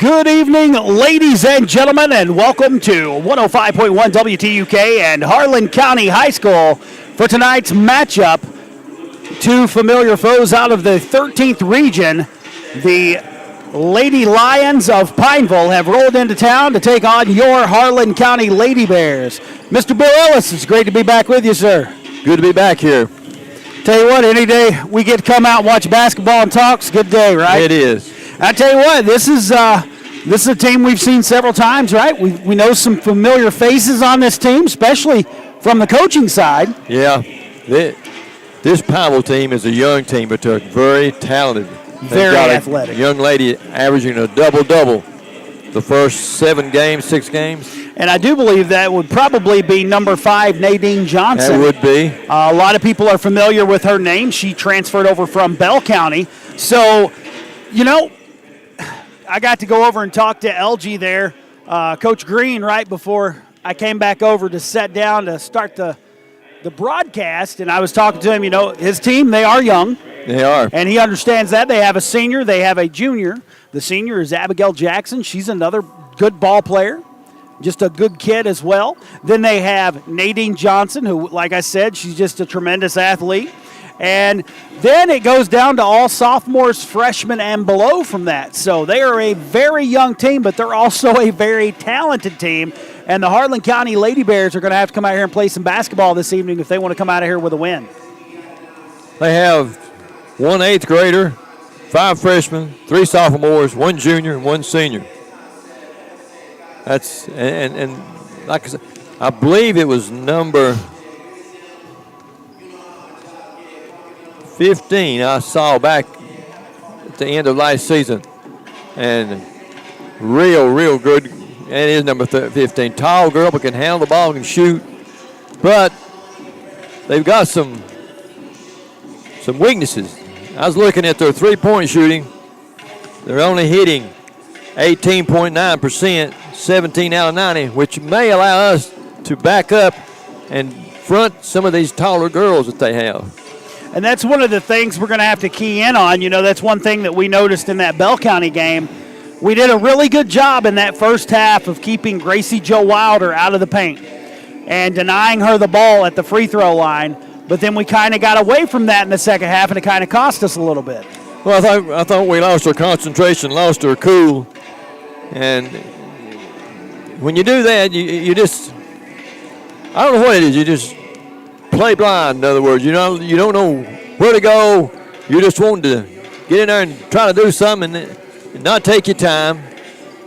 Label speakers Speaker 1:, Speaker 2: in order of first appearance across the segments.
Speaker 1: Good evening, ladies and gentlemen, and welcome to 105.1 WTUK and Harlan County High School for tonight's matchup. Two familiar foes out of the 13th region. The Lady Lions of Pineville have rolled into town to take on your Harlan County Lady Bears. Mr. Bill Ellis, it's great to be back with you, sir.
Speaker 2: Good to be back here.
Speaker 1: Tell you what, any day we get to come out and watch basketball and talk, it's a good day, right?
Speaker 2: It is.
Speaker 1: I tell you what, this is a team we've seen several times, right? We know some familiar faces on this team, especially from the coaching side.
Speaker 2: Yeah, this Pineville team is a young team, but they're very talented.
Speaker 1: Very athletic.
Speaker 2: A young lady averaging a double-double the first 6 games.
Speaker 1: And I do believe that would probably be number 5, Nadine Johnson.
Speaker 2: That would be.
Speaker 1: A lot of people are familiar with her name. She transferred over from Bell County. So, you know, I got to go over and talk to LG there, Coach Green, right before I came back over to sit down to start the broadcast. And I was talking to him, you know, his team, they are young.
Speaker 2: They are.
Speaker 1: And he understands that. They have a senior. They have a junior. The senior is Abigail Jackson. She's another good ball player, just a good kid as well. Then they have Nadine Johnson, who, like I said, she's just a tremendous athlete. And then it goes down to all sophomores, freshmen, and below from that. So they are a very young team, but they're also a very talented team. And the Harlan County Lady Bears are going to have to come out here and play some basketball this evening if they want to come out of here with a win.
Speaker 2: They have 1 8th grader, 5 freshmen, 3 sophomores, 1 junior, and 1 senior. That's and like I said, I believe it was number 15 I saw back at the end of last season, and real good. And it is number 15, tall girl, but can handle the ball and shoot. But they've got some weaknesses. I was looking at their three-point shooting. They're only hitting 18.9%, 17 out of 90, which may allow us to back up and front some of these taller girls that they have.
Speaker 1: And that's one of the things we're going to have to key in on. You know, that's one thing that we noticed in that Bell County game. We did a really good job in that first half of keeping Gracie Jo Wilder out of the paint and denying her the ball at the free throw line. But then we kind of got away from that in the second half, and it kind of cost us a little bit.
Speaker 2: Well, I thought we lost our concentration, lost our cool. And when you do that, you just, I don't know what it is, you just play blind, in other words. You don't know where to go. You just want to get in there and try to do something and not take your time.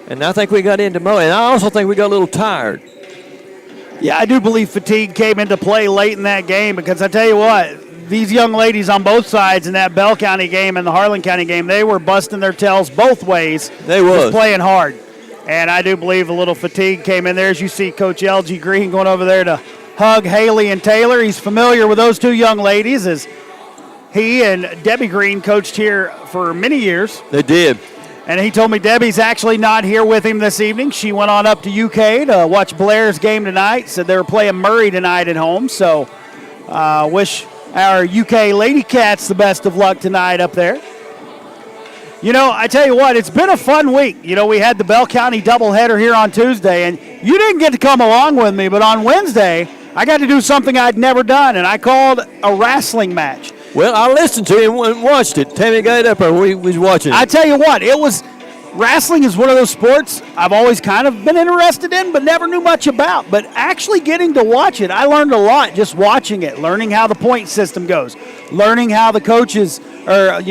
Speaker 2: And I think we got into mode. And I also think we got a little tired.
Speaker 1: Yeah, I do believe fatigue came into play late in that game because I tell you what, these young ladies on both sides in that Bell County game and the Harlan County game, they were busting their tails both ways.
Speaker 2: They was
Speaker 1: playing hard. And I do believe a little fatigue came in there. As you see Coach LG Green going over there to hug Haley and Taylor. He's familiar with those two young ladies as he and Debbie Green coached here for many years.
Speaker 2: They did.
Speaker 1: And he told me Debbie's actually not here with him this evening. She went on up to UK to watch Blair's game tonight. Said they were playing Murray tonight at home. So wish our UK Lady Cats the best of luck tonight up there. You know, I tell you what, it's been a fun week. You know, we had the Bell County doubleheader here on Tuesday, and you didn't get to come along with me, but on Wednesday, I got to do something I'd never done, and I called a wrestling match.
Speaker 2: Well, I listened to you and watched it. Tammy got up there. We was watching it.
Speaker 1: I tell you what, wrestling is one of those sports I've always kind of been interested in, but never knew much about. But actually getting to watch it, I learned a lot just watching it, learning how the point system goes, learning how the coaches are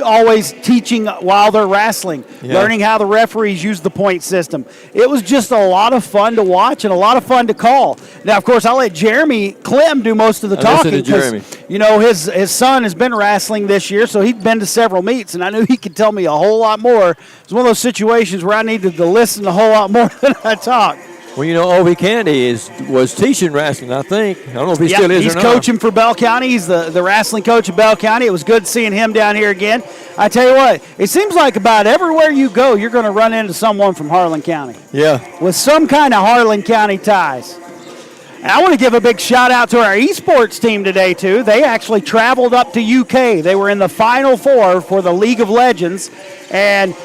Speaker 1: always teaching while they're wrestling, learning how the referees use the point system. It was just a lot of fun to watch and a lot of fun to call. Now, of course, I'll let Jeremy Clem do most of the talking because, you know, his son has been wrestling this year, so he'd been to several meets, and I knew he could tell me a whole lot more. It's one of those situations where I needed to listen a whole lot more than I talk.
Speaker 2: Well, you know, Obi Candy was teaching wrestling, I think. I don't know if he still is or not.
Speaker 1: He's coaching for Bell County. He's the wrestling coach of Bell County. It was good seeing him down here again. I tell you what, it seems like about everywhere you go, you're going to run into someone from Harlan County.
Speaker 2: Yeah. With
Speaker 1: some kind of Harlan County ties. And I want to give a big shout out to our esports team today, too. They actually traveled up to UK. They were in the Final Four for the League of Legends. And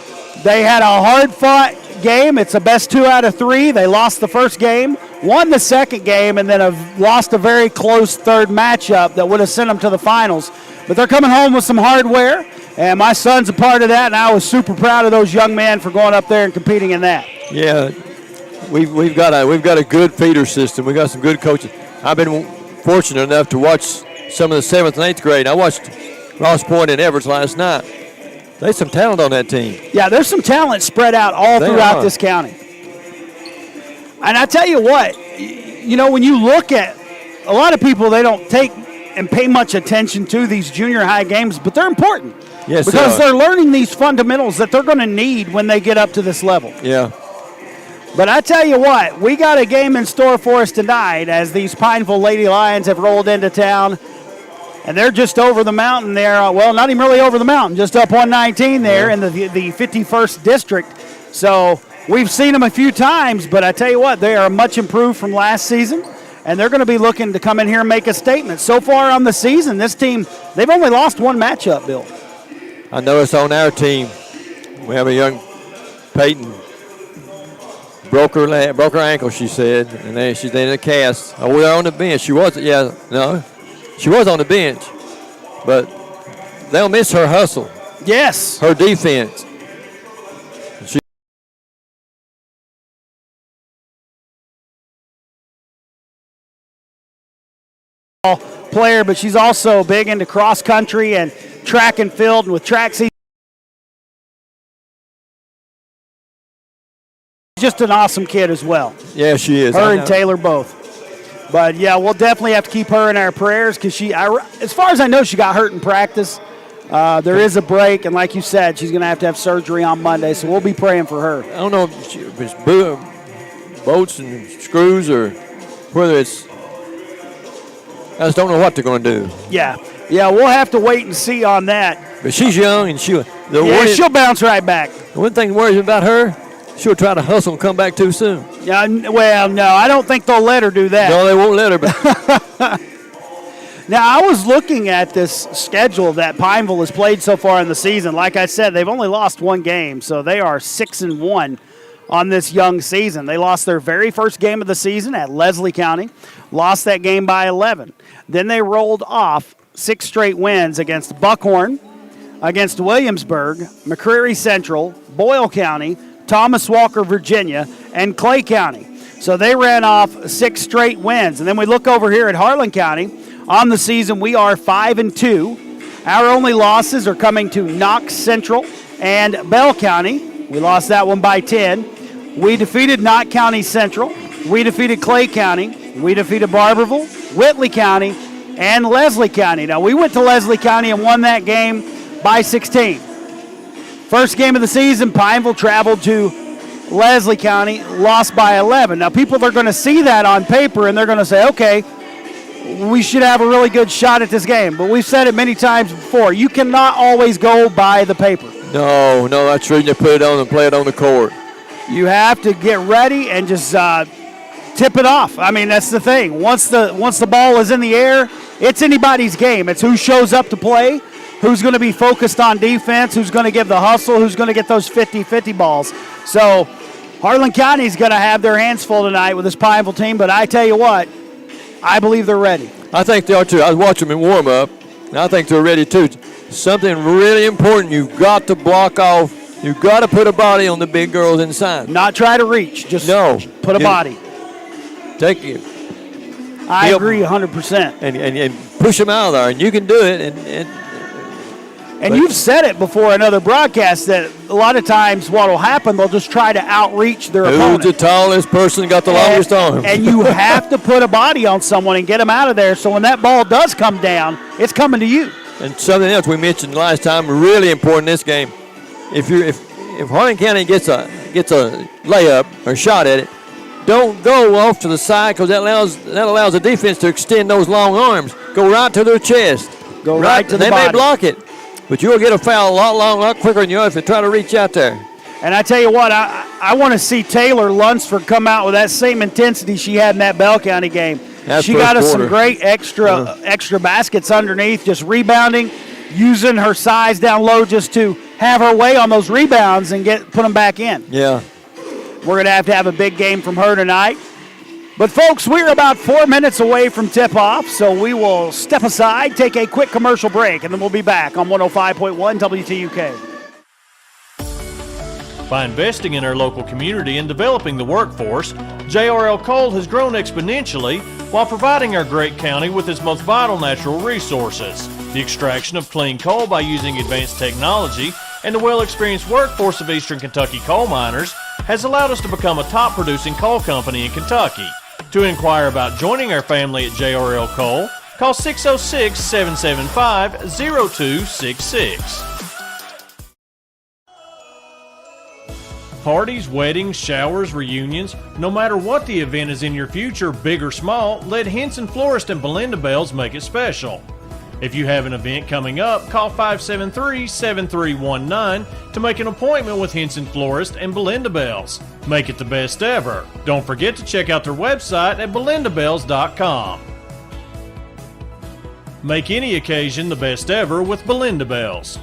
Speaker 1: They had a hard-fought game. It's a best 2 out of 3. They lost the first game, won the second game, and then have lost a very close third matchup that would have sent them to the finals. But they're coming home with some hardware, and my son's a part of that, and I was super proud of those young men for going up there and competing in that.
Speaker 2: Yeah, we've got a good feeder system. We've got some good coaches. I've been fortunate enough to watch some of the 7th and 8th grade. I watched Ross Point and Everett last night. There's some talent on that team.
Speaker 1: Yeah, there's some talent spread out all throughout this county. And I tell you what, when you look at a lot of people, they don't take and pay much attention to these junior high games, but they're important.
Speaker 2: Yes,
Speaker 1: because they're learning these fundamentals that they're going to need when they get up to this level.
Speaker 2: Yeah.
Speaker 1: But I tell you what, we got a game in store for us tonight as these Pineville Lady Lions have rolled into town. And they're just over the mountain there. Well, not even really over the mountain, just up 119 there in the 51st district. So we've seen them a few times, but I tell you what, they are much improved from last season. And they're going to be looking to come in here and make a statement. So far on the season, this team, they've only lost one matchup, Bill.
Speaker 2: I noticed on our team, we have a young Peyton. Broke her ankle, she said, and then she's in a cast. Oh, we're on the bench. She was on the bench, but they'll miss her hustle.
Speaker 1: Yes.
Speaker 2: Her defense.
Speaker 1: Player, but she's also big into cross country and track and field, and with track season. Just an awesome kid as well.
Speaker 2: Yeah, she is.
Speaker 1: Her and Taylor both. But, yeah, we'll definitely have to keep her in our prayers because as far as I know, she got hurt in practice. There is a break, and like you said, she's going to have surgery on Monday, so we'll be praying for her.
Speaker 2: I don't know if it's bolts and screws or whether it's – I just don't know what they're going to do.
Speaker 1: Yeah, we'll have to wait and see on that.
Speaker 2: But she's young, and she'll
Speaker 1: bounce right back.
Speaker 2: The one thing that worries me about her, she'll try to hustle and come back too soon.
Speaker 1: Yeah, well, no, I don't think they'll let her do that.
Speaker 2: No, they won't let her. But
Speaker 1: now, I was looking at this schedule that Pineville has played so far in the season. Like I said, they've only lost one game, so they are 6-1 on this young season. They lost their very first game of the season at Leslie County, lost that game by 11. Then they rolled off 6 straight wins against Buckhorn, against Williamsburg, McCreary Central, Boyle County, Thomas Walker, Virginia, and Clay County. So they ran off 6 straight wins. And then we look over here at Harlan County. On the season, we are 5-2. Our only losses are coming to Knox Central and Bell County. We lost that one by 10. We defeated Knott County Central. We defeated Clay County. We defeated Barberville, Whitley County, and Leslie County. Now, we went to Leslie County and won that game by 16. First game of the season, Pineville traveled to Leslie County, lost by 11. Now, people are going to see that on paper, and they're going to say, okay, we should have a really good shot at this game. But we've said it many times before. You cannot always go by the paper.
Speaker 2: No, that's reason to put it on and play it on the court.
Speaker 1: You have to get ready and just tip it off. I mean, that's the thing. Once the ball is in the air, it's anybody's game. It's who shows up to play, who's going to be focused on defense, who's going to give the hustle, who's going to get those 50-50 balls. So Harlan County is going to have their hands full tonight with this Pineville team, but I tell you what, I believe they're ready.
Speaker 2: I think they are too. I was watching them in warm-up, and I think they're ready too. Something really important, you've got to block off. You've got to put a body on the big girls inside.
Speaker 1: Not try to reach, just put a body.
Speaker 2: Take it.
Speaker 1: I agree 100%.
Speaker 2: And push them out of there, and you can do it.
Speaker 1: And you've said it before in other broadcasts that a lot of times what will happen, they'll just try to outreach their opponent.
Speaker 2: Who's the tallest person got the longest arm?
Speaker 1: And you have to put a body on someone and get them out of there so when that ball does come down, it's coming to you.
Speaker 2: And something else we mentioned last time, really important in this game. If Harlan County gets a layup or shot at it, don't go off to the side because that allows the defense to extend those long arms. Go right to their chest.
Speaker 1: Go right to the
Speaker 2: body. They may block it, but you'll get a foul a lot quicker than you are if you try to reach out there.
Speaker 1: And I tell you what, I want to see Taylor Lunsford come out with that same intensity she had in that Bell County game. She got us some great extra baskets underneath, just rebounding, using her size down low just to have her way on those rebounds and put them back in.
Speaker 2: Yeah.
Speaker 1: We're going to have a big game from her tonight. But, folks, we're about 4 minutes away from tip-off, so we will step aside, take a quick commercial break, and then we'll be back on 105.1 WTUK.
Speaker 3: By investing in our local community and developing the workforce, JRL Coal has grown exponentially while providing our great county with its most vital natural resources. The extraction of clean coal by using advanced technology and the well-experienced workforce of Eastern Kentucky coal miners has allowed us to become a top-producing coal company in Kentucky. To inquire about joining our family at JRL Coal, call 606-775-0266. Parties, weddings, showers, reunions, no matter what the event is in your future, big or small, let Henson Florist and Belinda Bells make it special. If you have an event coming up, call 573-7319 to make an appointment with Henson Florist and Belinda Bells. Make it the best ever. Don't forget to check out their website at belindabells.com. Make any occasion the best ever with Belinda Bells.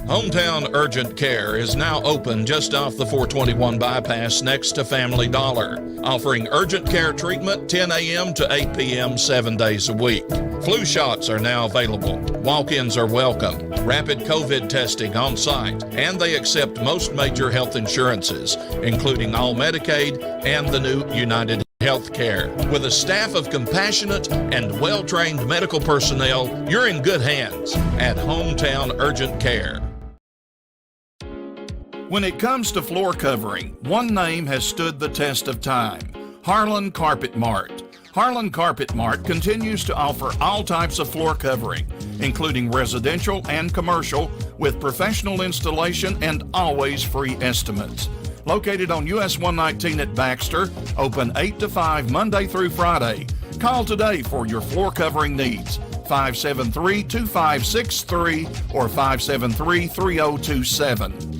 Speaker 4: Hometown Urgent Care is now open just off the 421 bypass next to Family Dollar, offering urgent care treatment 10 a.m. to 8 p.m. 7 days a week. Flu shots are now available. Walk-ins are welcome. Rapid COVID testing on site, and they accept most major health insurances, including all Medicaid and the new United Healthcare. With a staff of compassionate and well-trained medical personnel, you're in good hands at Hometown Urgent Care. When it comes to floor covering, one name has stood the test of time: Harlan Carpet Mart. Harlan Carpet Mart continues to offer all types of floor covering, including residential and commercial, with professional installation and always free estimates. Located on US 119 at Baxter, open 8 to 5 Monday through Friday. Call today for your floor covering needs. 573-2563 or 573-3027.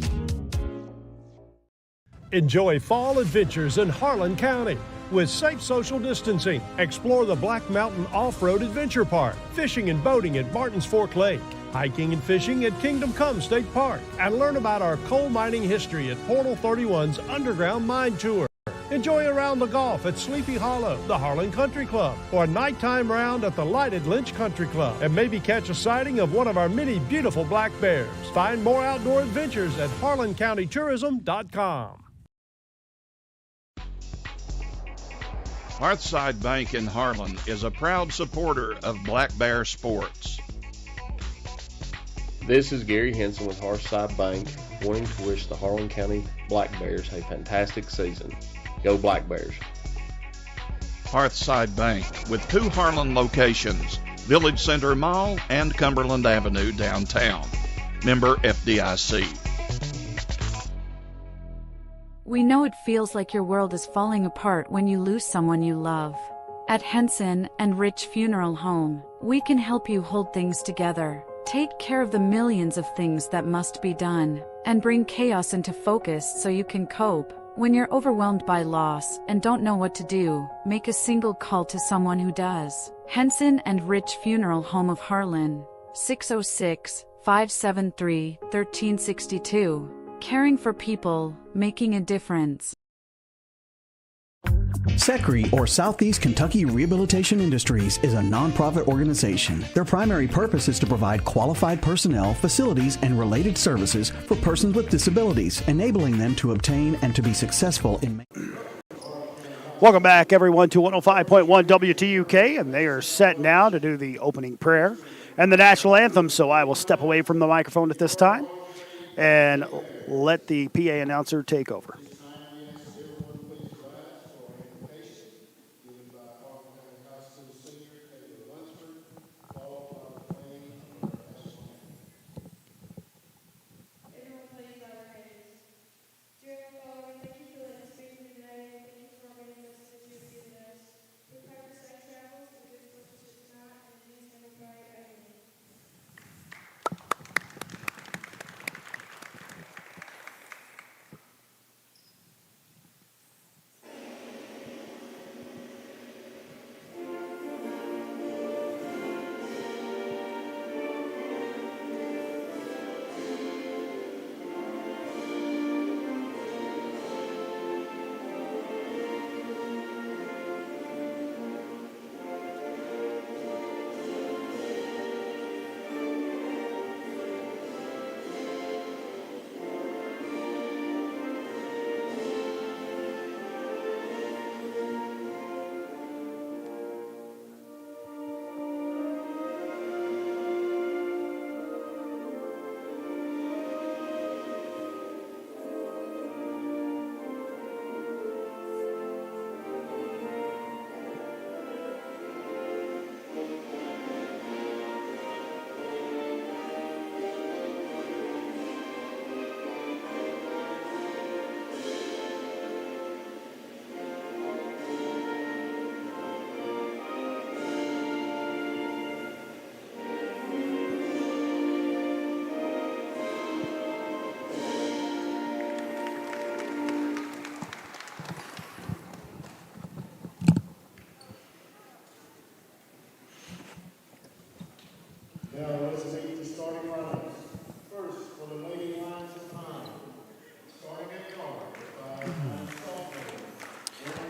Speaker 5: Enjoy fall adventures in Harlan County with safe social distancing. Explore the Black Mountain Off-Road Adventure Park, fishing and boating at Martins Fork Lake, hiking and fishing at Kingdom Come State Park, and learn about our coal mining history at Portal 31's Underground Mine Tour. Enjoy a round of golf at Sleepy Hollow, the Harlan Country Club, or a nighttime round at the lighted Lynch Country Club, and maybe catch a sighting of one of our many beautiful black bears. Find more outdoor adventures at harlancountytourism.com.
Speaker 4: Hearthside Bank in Harlan is a proud supporter of Black Bear sports.
Speaker 6: This is Gary Henson with Hearthside Bank, wanting to wish the Harlan County Black Bears a fantastic season. Go Black Bears.
Speaker 4: Hearthside Bank, with 2 Harlan locations, Village Center Mall and Cumberland Avenue downtown. Member FDIC.
Speaker 7: We know it feels like your world is falling apart when you lose someone you love. At Henson and Rich Funeral Home, we can help you hold things together, take care of the millions of things that must be done, and bring chaos into focus so you can cope. When you're overwhelmed by loss and don't know what to do, make a single call to someone who does. Henson and Rich Funeral Home of Harlan, 606-573-1362. Caring for people, making a difference.
Speaker 8: SECRE, or Southeast Kentucky Rehabilitation Industries, is a nonprofit organization. Their primary purpose is to provide qualified personnel, facilities, and related services for persons with disabilities, enabling them to obtain and to be successful in...
Speaker 1: Welcome back, everyone, to 105.1 WTUK, and they are set now to do the opening prayer and the national anthem, so I will step away from the microphone at this time and let the PA announcer take over.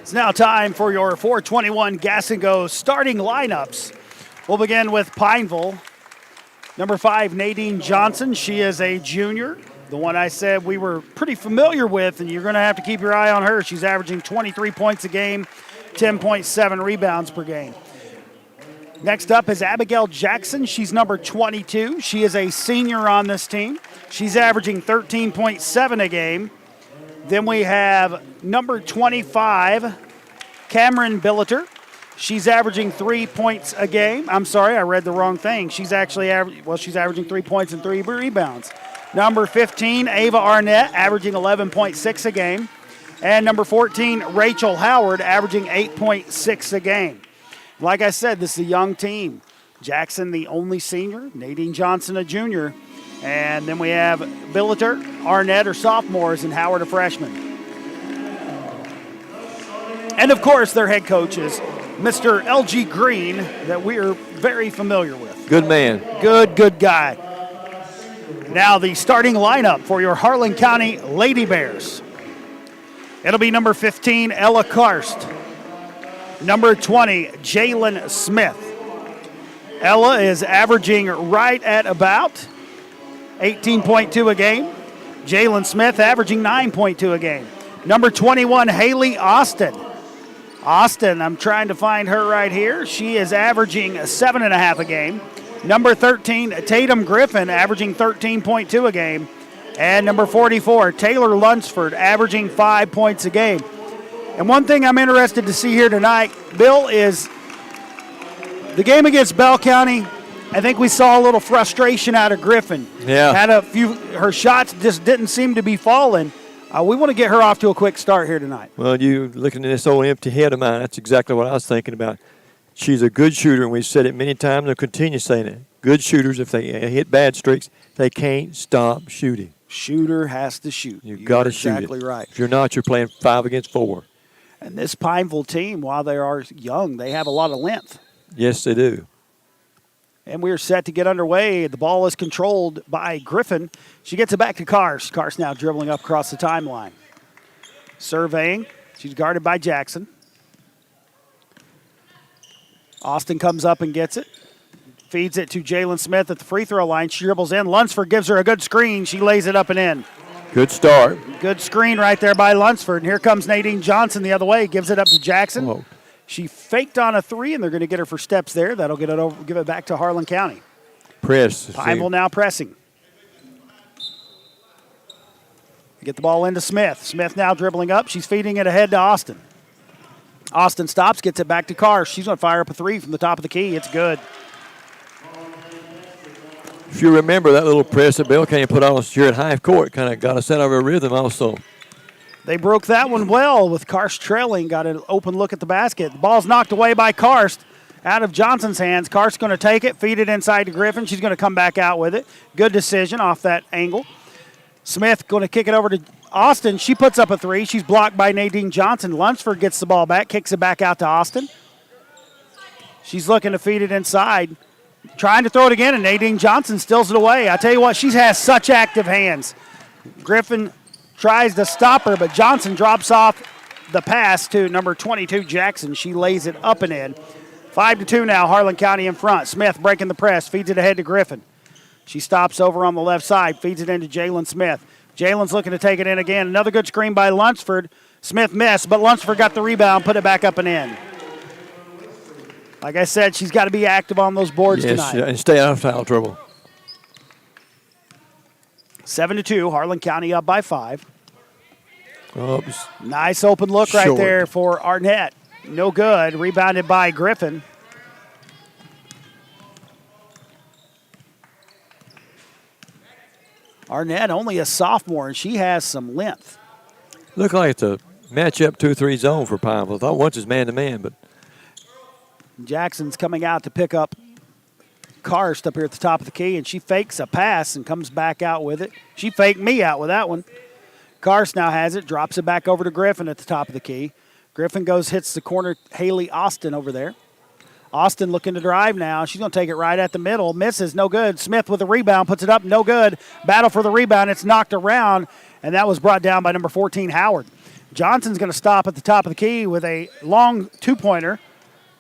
Speaker 1: It's now time for your 421 Gas and Go starting lineups. We'll begin with Pineville. Number 5, Nadine Johnson. She is a junior. The one I said we were pretty familiar with, and you're going to have to keep your eye on her. She's averaging 23 points a game, 10.7 rebounds per game. Next up is Abigail Jackson. She's number 22. She is a senior on this team. She's averaging 13.7 a game. Then we have number 25, Cameron Billiter. She's averaging 3 points a game. I'm sorry, I read the wrong thing. She's actually she's averaging 3 points and 3 rebounds. Number 15, Ava Arnett, averaging 11.6 a game. And number 14, Rachel Howard, averaging 8.6 a game. Like I said, this is a young team. Jackson, the only senior. Nadine Johnson, a junior. And then we have Billiter, Arnett are sophomores, and Howard a freshman. And, of course, their head coach is Mr. L.G. Green, that we are very familiar with.
Speaker 2: Good man.
Speaker 1: Good guy. Now the starting lineup for your Harlan County Lady Bears. It'll be number 15, Ella Karst. Number 20, Jalen Smith. Ella is averaging right at about 18.2 a game. Jalen Smith averaging 9.2 a game. Number 21, Haley Austin. Austin, I'm trying to find her right here. She is averaging 7.5 a game. Number 13, Tatum Griffin, averaging 13.2 a game. And number 44, Taylor Lunsford, averaging 5 points a game. And one thing I'm interested to see here tonight, Bill, is the game against Bell County. I think we saw a little frustration out of Griffin.
Speaker 2: Yeah.
Speaker 1: Had a few, her shots just didn't seem to be falling. We want to get her off to a quick start here tonight.
Speaker 2: Well, you looking at this old empty head of mine, that's exactly what I was thinking about. She's a good shooter, and we've said it many times, and we'll continue saying it. Good shooters, if they hit bad streaks, they can't stop shooting.
Speaker 1: Shooter has to shoot.
Speaker 2: You've got to shoot it.
Speaker 1: Exactly right.
Speaker 2: If you're not, you're playing 5 against 4.
Speaker 1: And this Pineville team, while they are young, they have a lot of length.
Speaker 2: Yes, they do.
Speaker 1: And we're set to get underway. The ball is controlled by Griffin. She gets it back to Karst. Karst now dribbling up across the timeline. Surveying. She's guarded by Jackson. Austin comes up and gets it. Feeds it to Jalen Smith at the free throw line. She dribbles in. Lunsford gives her a good screen. She lays it up and in.
Speaker 2: Good start.
Speaker 1: Good screen right there by Lunsford. And here comes Nadine Johnson the other way. Gives it up to Jackson.
Speaker 2: Whoa.
Speaker 1: She faked on a 3, and they're going to get her for steps there. That'll get it over, give it back to Harlan County.
Speaker 2: Press.
Speaker 1: Pineville now pressing. Get the ball into Smith. Smith now dribbling up. She's feeding it ahead to Austin. Austin stops, gets it back to Carr. She's going to fire up a 3 from the top of the key. It's good.
Speaker 2: If you remember that little press that Bill County put on us here at half court, kind of got us out of our rhythm also.
Speaker 1: They broke that one well with Karst trailing. Got an open look at the basket. The ball's knocked away by Karst out of Johnson's hands. Karst's going to take it, feed it inside to Griffin. She's going to come back out with it. Good decision off that angle. Smith going to kick it over to Austin. She puts up a 3. She's blocked by Nadine Johnson. Lunsford gets the ball back, kicks it back out to Austin. She's looking to feed it inside. Trying to throw it again, and Nadine Johnson steals it away. I tell you what, she has such active hands. Griffin tries to stop her, but Johnson drops off the pass to number 22, Jackson. She lays it up and in. 5-2 now, Harlan County in front. Smith breaking the press, feeds it ahead to Griffin. She stops over on the left side, feeds it into Jalen Smith. Jalen's looking to take it in again. Another good screen by Lunsford. Smith missed, but Lunsford got the rebound, put it back up and in. Like I said, she's got to be active on those boards tonight.
Speaker 2: And stay out of foul trouble.
Speaker 1: 7-2, Harlan County up by 5.
Speaker 2: Oops.
Speaker 1: Nice open look right there for Arnett. No good. Rebounded by Griffin. Arnett, only a sophomore, and she has some length.
Speaker 2: Look like it's a matchup 2-3 zone for Pineville. I thought once is man-to-man, but
Speaker 1: Jackson's coming out to pick up Karst up here at the top of the key, and she fakes a pass and comes back out with it. She faked me out with that one. Karst now has it, drops it back over to Griffin at the top of the key. Griffin goes, hits the corner, Haley Austin over there. Austin looking to drive now. She's going to take it right at the middle. Misses, no good. Smith with the rebound, puts it up, no good. Battle for the rebound. It's knocked around, and that was brought down by number 14, Howard. Johnson's going to stop at the top of the key with a long two-pointer.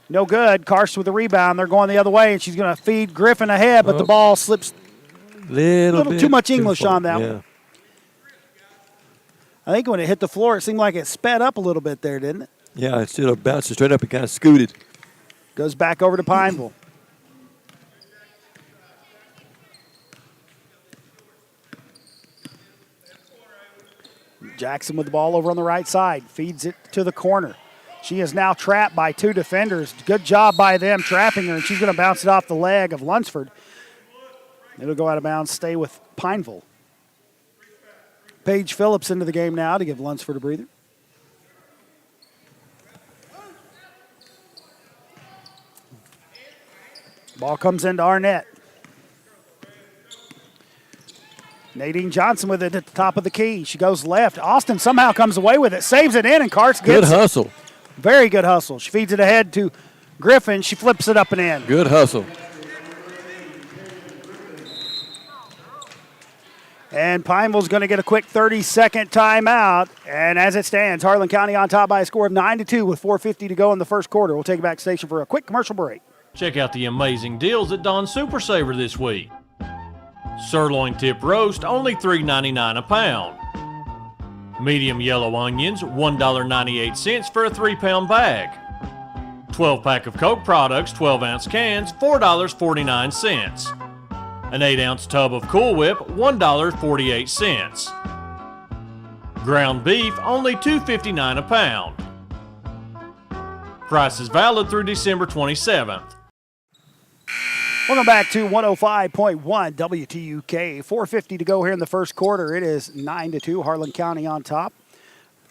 Speaker 1: No good. Karst with the rebound. They're going the other way, and she's going to feed Griffin ahead, but the ball slips a little too much English on that one. I think when it hit the floor, it seemed like it sped up a little bit there, didn't it?
Speaker 2: Yeah, instead of bouncing straight up, it kind of scooted.
Speaker 1: Goes back over to Pineville. Jackson with the ball over on the right side. Feeds it to the corner. She is now trapped by two defenders. Good job by them trapping her, and she's going to bounce it off the leg of Lunsford. It'll go out of bounds, stay with Pineville. Paige Phillips into the game now to give Lunsford a breather. Ball comes into Arnett. Nadine Johnson with it at the top of the key. She goes left. Austin somehow comes away with it, saves it in, and Karst gets
Speaker 2: Good hustle.
Speaker 1: Very good hustle. She feeds it ahead to Griffin. She flips it up and in.
Speaker 2: Good hustle.
Speaker 1: And Pineville's going to get a quick 30-second timeout. And as it stands, Harlan County on top by a score of 9-2 with 4:50 to go in the first quarter. We'll take it back to station for a quick commercial break.
Speaker 3: Check out the amazing deals at Don's Super Saver this week. Sirloin tip roast, only $3.99 a pound. Medium yellow onions, $1.98 for a 3-pound bag. 12-pack of Coke products, 12-ounce cans, $4.49. An 8-ounce tub of Cool Whip, $1.48. Ground beef, only $2.59 a pound. Price is valid through December 27th.
Speaker 1: Welcome back to 105.1 WTUK. 4:50 to go here in the first quarter. It is 9-2, Harlan County on top.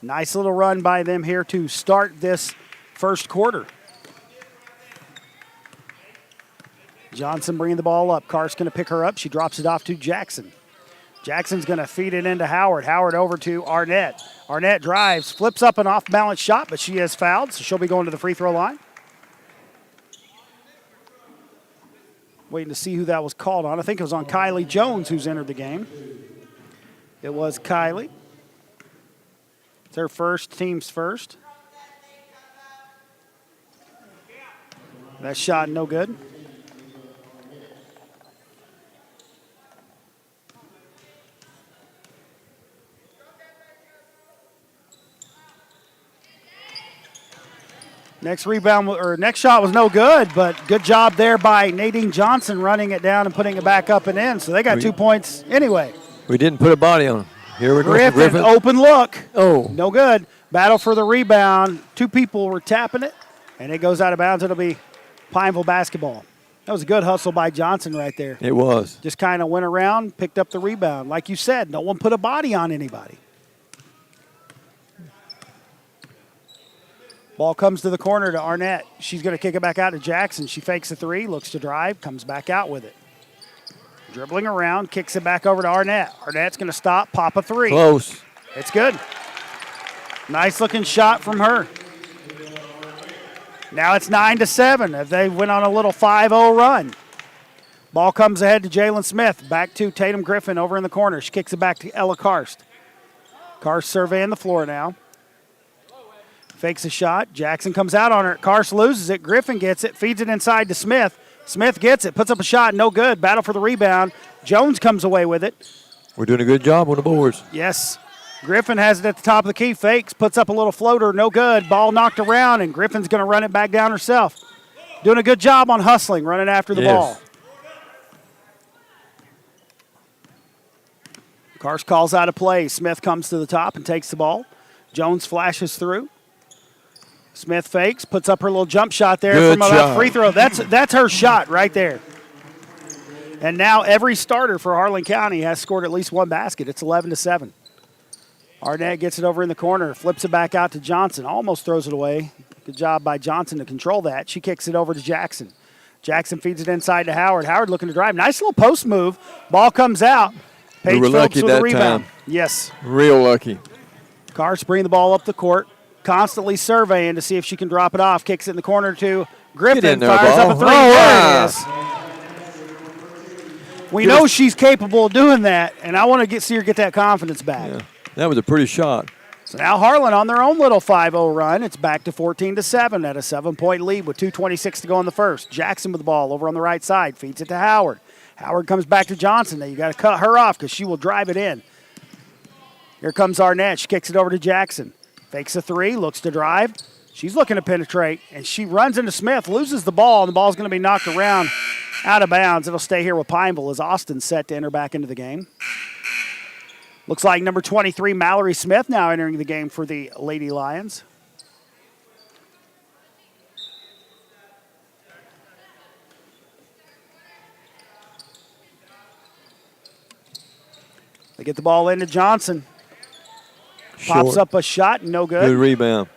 Speaker 1: Nice little run by them here to start this first quarter. Johnson bringing the ball up. Karst's going to pick her up. She drops it off to Jackson. Jackson's going to feed it into Howard. Howard over to Arnett. Arnett drives, flips up an off-balance shot, but she is fouled, so she'll be going to the free throw line. Waiting to see who that was called on. I think it was on Kylie Jones who's entered the game. It was Kylie. It's her first, team's first. That shot no good. Next rebound or next shot was no good, but good job there by Nadine Johnson running it down and putting it back up and in. So they got 2 points anyway.
Speaker 2: We didn't put a body on him. Here we go.
Speaker 1: Griffin, open look.
Speaker 2: Oh.
Speaker 1: No good. Battle for the rebound. Two people were tapping it, and it goes out of bounds. It'll be Pineville basketball. That was a good hustle by Johnson right there.
Speaker 2: It was.
Speaker 1: Just kind of went around, picked up the rebound. Like you said, no one put a body on anybody. Ball comes to the corner to Arnett. She's going to kick it back out to Jackson. She fakes a three, looks to drive, comes back out with it. Dribbling around, kicks it back over to Arnett. Arnett's going to stop, pop a three.
Speaker 2: Close.
Speaker 1: It's good. Nice looking shot from her. Now it's 9-7. They went on a little 5-0 run. Ball comes ahead to Jalen Smith. Back to Tatum Griffin over in the corner. She kicks it back to Ella Karst. Karst surveying the floor now. Fakes a shot. Jackson comes out on her. Karst loses it. Griffin gets it. Feeds it inside to Smith. Smith gets it. Puts up a shot. No good. Battle for the rebound. Jones comes away with it.
Speaker 2: We're doing a good job on the boards.
Speaker 1: Yes. Griffin has it at the top of the key. Fakes. Puts up a little floater. No good. Ball knocked around, and Griffin's going to run it back down herself. Doing a good job on hustling, running after the ball. Karst calls out a play. Smith comes to the top and takes the ball. Jones flashes through. Smith fakes, puts up her little jump shot there
Speaker 2: Good
Speaker 1: from
Speaker 2: shot.
Speaker 1: a free throw. That's her shot right there. And now every starter for Harlan County has scored at least one basket. It's 11-7. Arnett gets it over in the corner, flips it back out to Johnson, almost throws it away. Good job by Johnson to control that. She kicks it over to Jackson. Jackson feeds it inside to Howard. Howard looking to drive. Nice little post move. Ball comes out. Paige
Speaker 2: We were
Speaker 1: Phillips
Speaker 2: lucky
Speaker 1: with the
Speaker 2: that
Speaker 1: rebound.
Speaker 2: time.
Speaker 1: Yes.
Speaker 2: Real lucky.
Speaker 1: Karst bringing the ball up the court, constantly surveying to see if she can drop it off. Kicks it in the corner to Griffin.
Speaker 2: Get in there,
Speaker 1: fires
Speaker 2: ball.
Speaker 1: up a three.
Speaker 2: Oh,
Speaker 1: There
Speaker 2: wow.
Speaker 1: it is. We know she's capable of doing that, and I want to see her get that confidence back.
Speaker 2: Yeah. That was a pretty shot.
Speaker 1: So now Harlan on their own little 5-0 run. It's back to 14-7 at a 7-point lead with 2:26 to go in the first. Jackson with the ball over on the right side. Feeds it to Howard. Howard comes back to Johnson. Now you got to cut her off because she will drive it in. Here comes Arnett. She kicks it over to Jackson. Fakes a three, looks to drive. She's looking to penetrate, and she runs into Smith, loses the ball, and the ball's going to be knocked around out of bounds. It'll stay here with Pineville as Austin's set to enter back into the game. Looks like number 23, Mallory Smith, now entering the game for the Lady Lions. They get the ball into Johnson. Pops up a shot, no good.
Speaker 2: Good rebound.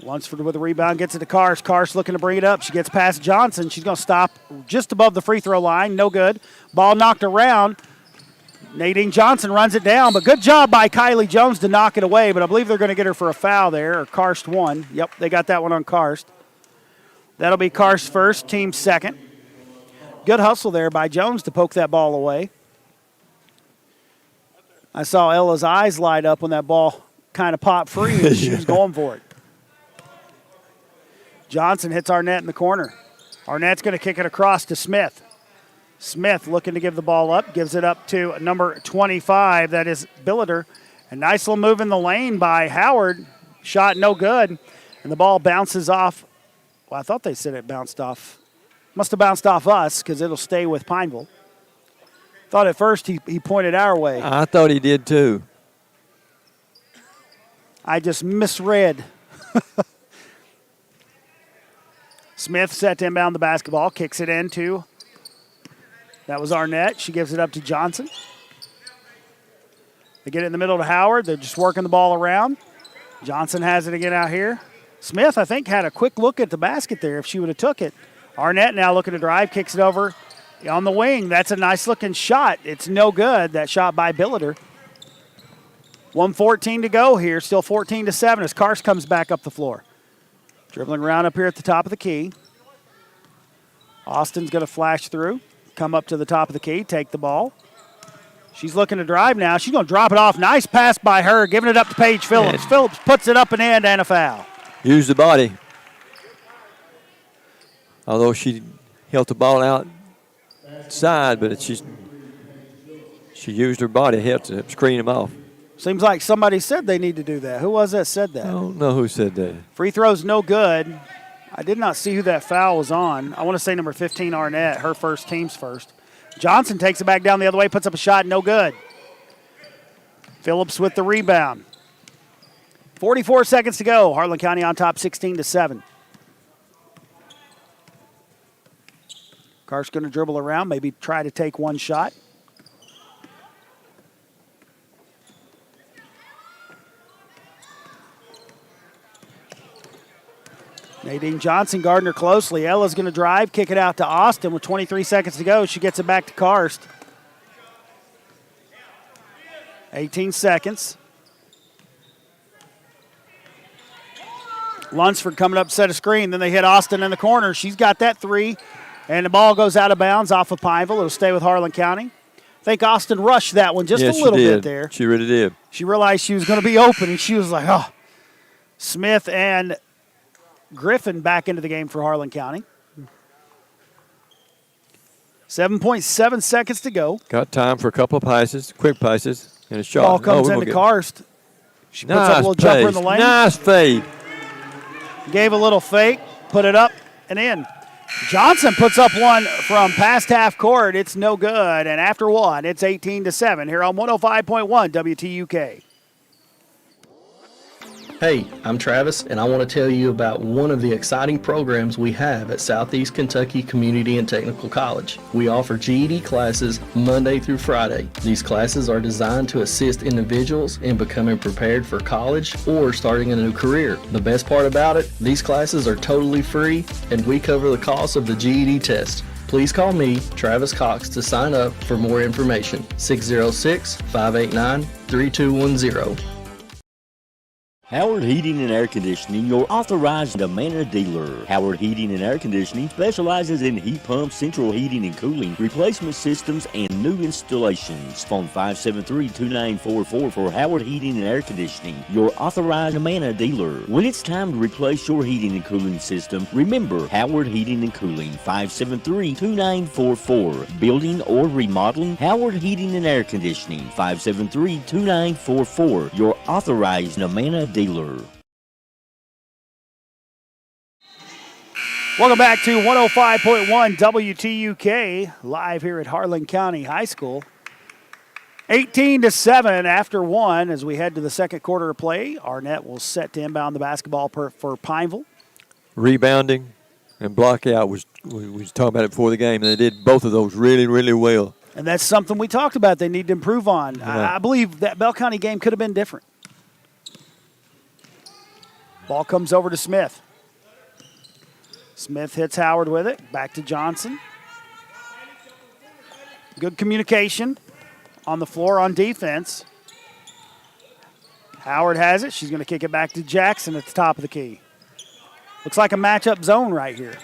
Speaker 1: Lunsford with the rebound, gets it to Karst. Karst looking to bring it up. She gets past Johnson. She's going to stop just above the free throw line. No good. Ball knocked around. Nadine Johnson runs it down, but good job by Kylie Jones to knock it away, but I believe they're going to get her for a foul there, or Karst won. Yep, they got that one on Karst. That'll be Karst first, team second. Good hustle there by Jones to poke that ball away. I saw Ella's eyes light up when that ball kind of popped free and she was going for it. Johnson hits Arnett in the corner. Arnett's going to kick it across to Smith. Smith looking to give the ball up, gives it up to number 25, that is Billiter. A nice little move in the lane by Howard. Shot no good, and the ball bounces off. Well, I thought they said it bounced off. Must have bounced off us because it'll stay with Pineville. Thought at first he pointed our way.
Speaker 2: I thought he did too.
Speaker 1: I just misread. Smith set to inbound the basketball, kicks it into. That was Arnett. She gives it up to Johnson. They get it in the middle to Howard. They're just working the ball around. Johnson has it again out here. Smith, I think, had a quick look at the basket there if she would have took it. Arnett now looking to drive, kicks it over on the wing. That's a nice-looking shot. It's no good, that shot by Billiter. 1:14 to go here, still 14-7 as Karst comes back up the floor. Dribbling around up here at the top of the key. Austin's going to flash through, come up to the top of the key, take the ball. She's looking to drive now. She's going to drop it off. Nice pass by her, giving it up to Paige Phillips. Phillips puts it up and in, and a foul.
Speaker 2: Use the body. Although she held the ball outside, but she used her body help to screen him off.
Speaker 1: Seems like somebody said they need to do that. Who was that said that?
Speaker 2: I don't know who said that.
Speaker 1: Free throw's no good. I did not see who that foul was on. I want to say number 15, Arnett, her first, team's first. Johnson takes it back down the other way, puts up a shot, no good. Phillips with the rebound. 44 seconds to go. Harlan County on top 16-7. Karst's going to dribble around, maybe try to take one shot. Nadine Johnson guarding her closely. Ella's going to drive, kick it out to Austin with 23 seconds to go. She gets it back to Karst. 18 seconds. Lunsford coming up, set a screen. Then they hit Austin in the corner. She's got that three. And the ball goes out of bounds off of Pineville. It'll stay with Harlan County. I think Austin rushed that one just a little bit there.
Speaker 2: She really did.
Speaker 1: She realized she was going to be open, and she was like, oh. Smith and Griffin back into the game for Harlan County. 7.7 seconds to go.
Speaker 2: Got time for a couple of passes, quick passes, and a shot.
Speaker 1: Ball comes into Karst. She puts up a little jumper in the lane.
Speaker 2: Nice fade.
Speaker 1: Gave a little fake, put it up and in. Johnson puts up one from past half court. It's no good. And after one, it's 18-7 here on 105.1 WTUK.
Speaker 9: Hey, I'm Travis, and I want to tell you about one of the exciting programs we have at Southeast Kentucky Community and Technical College. We offer GED classes Monday through Friday. These classes are designed to assist individuals in becoming prepared for college or starting a new career. The best part about it, these classes are totally free, and we cover the cost of the GED test. Please call me, Travis Cox, to sign up for more information. 606-589-3210.
Speaker 10: Howard Heating and Air Conditioning, your authorized Amana dealer. Howard Heating and Air Conditioning specializes in heat pumps, central heating and cooling, replacement systems, and new installations. Phone 573-2944 for Howard Heating and Air Conditioning, your authorized Amana dealer. When it's time to replace your heating and cooling system, remember Howard Heating and Cooling, 573-2944. Building or remodeling, Howard Heating and Air Conditioning, 573-2944, your authorized Amana dealer.
Speaker 1: Welcome back to 105.1 WTUK, live here at Harlan County High School. 18-7 after one as we head to the second quarter of play. Arnett will set to inbound the basketball for Pineville.
Speaker 2: Rebounding and block out we was talking about it before the game, and they did both of those really, really well.
Speaker 1: And that's something we talked about they need to improve on.
Speaker 2: Yeah.
Speaker 1: I believe that Bell County game could have been different. Ball comes over to Smith. Smith hits Howard with it. Back to Johnson. Good communication on the floor on defense. Howard has it. She's going to kick it back to Jackson at the top of the key. Looks like a matchup zone right here.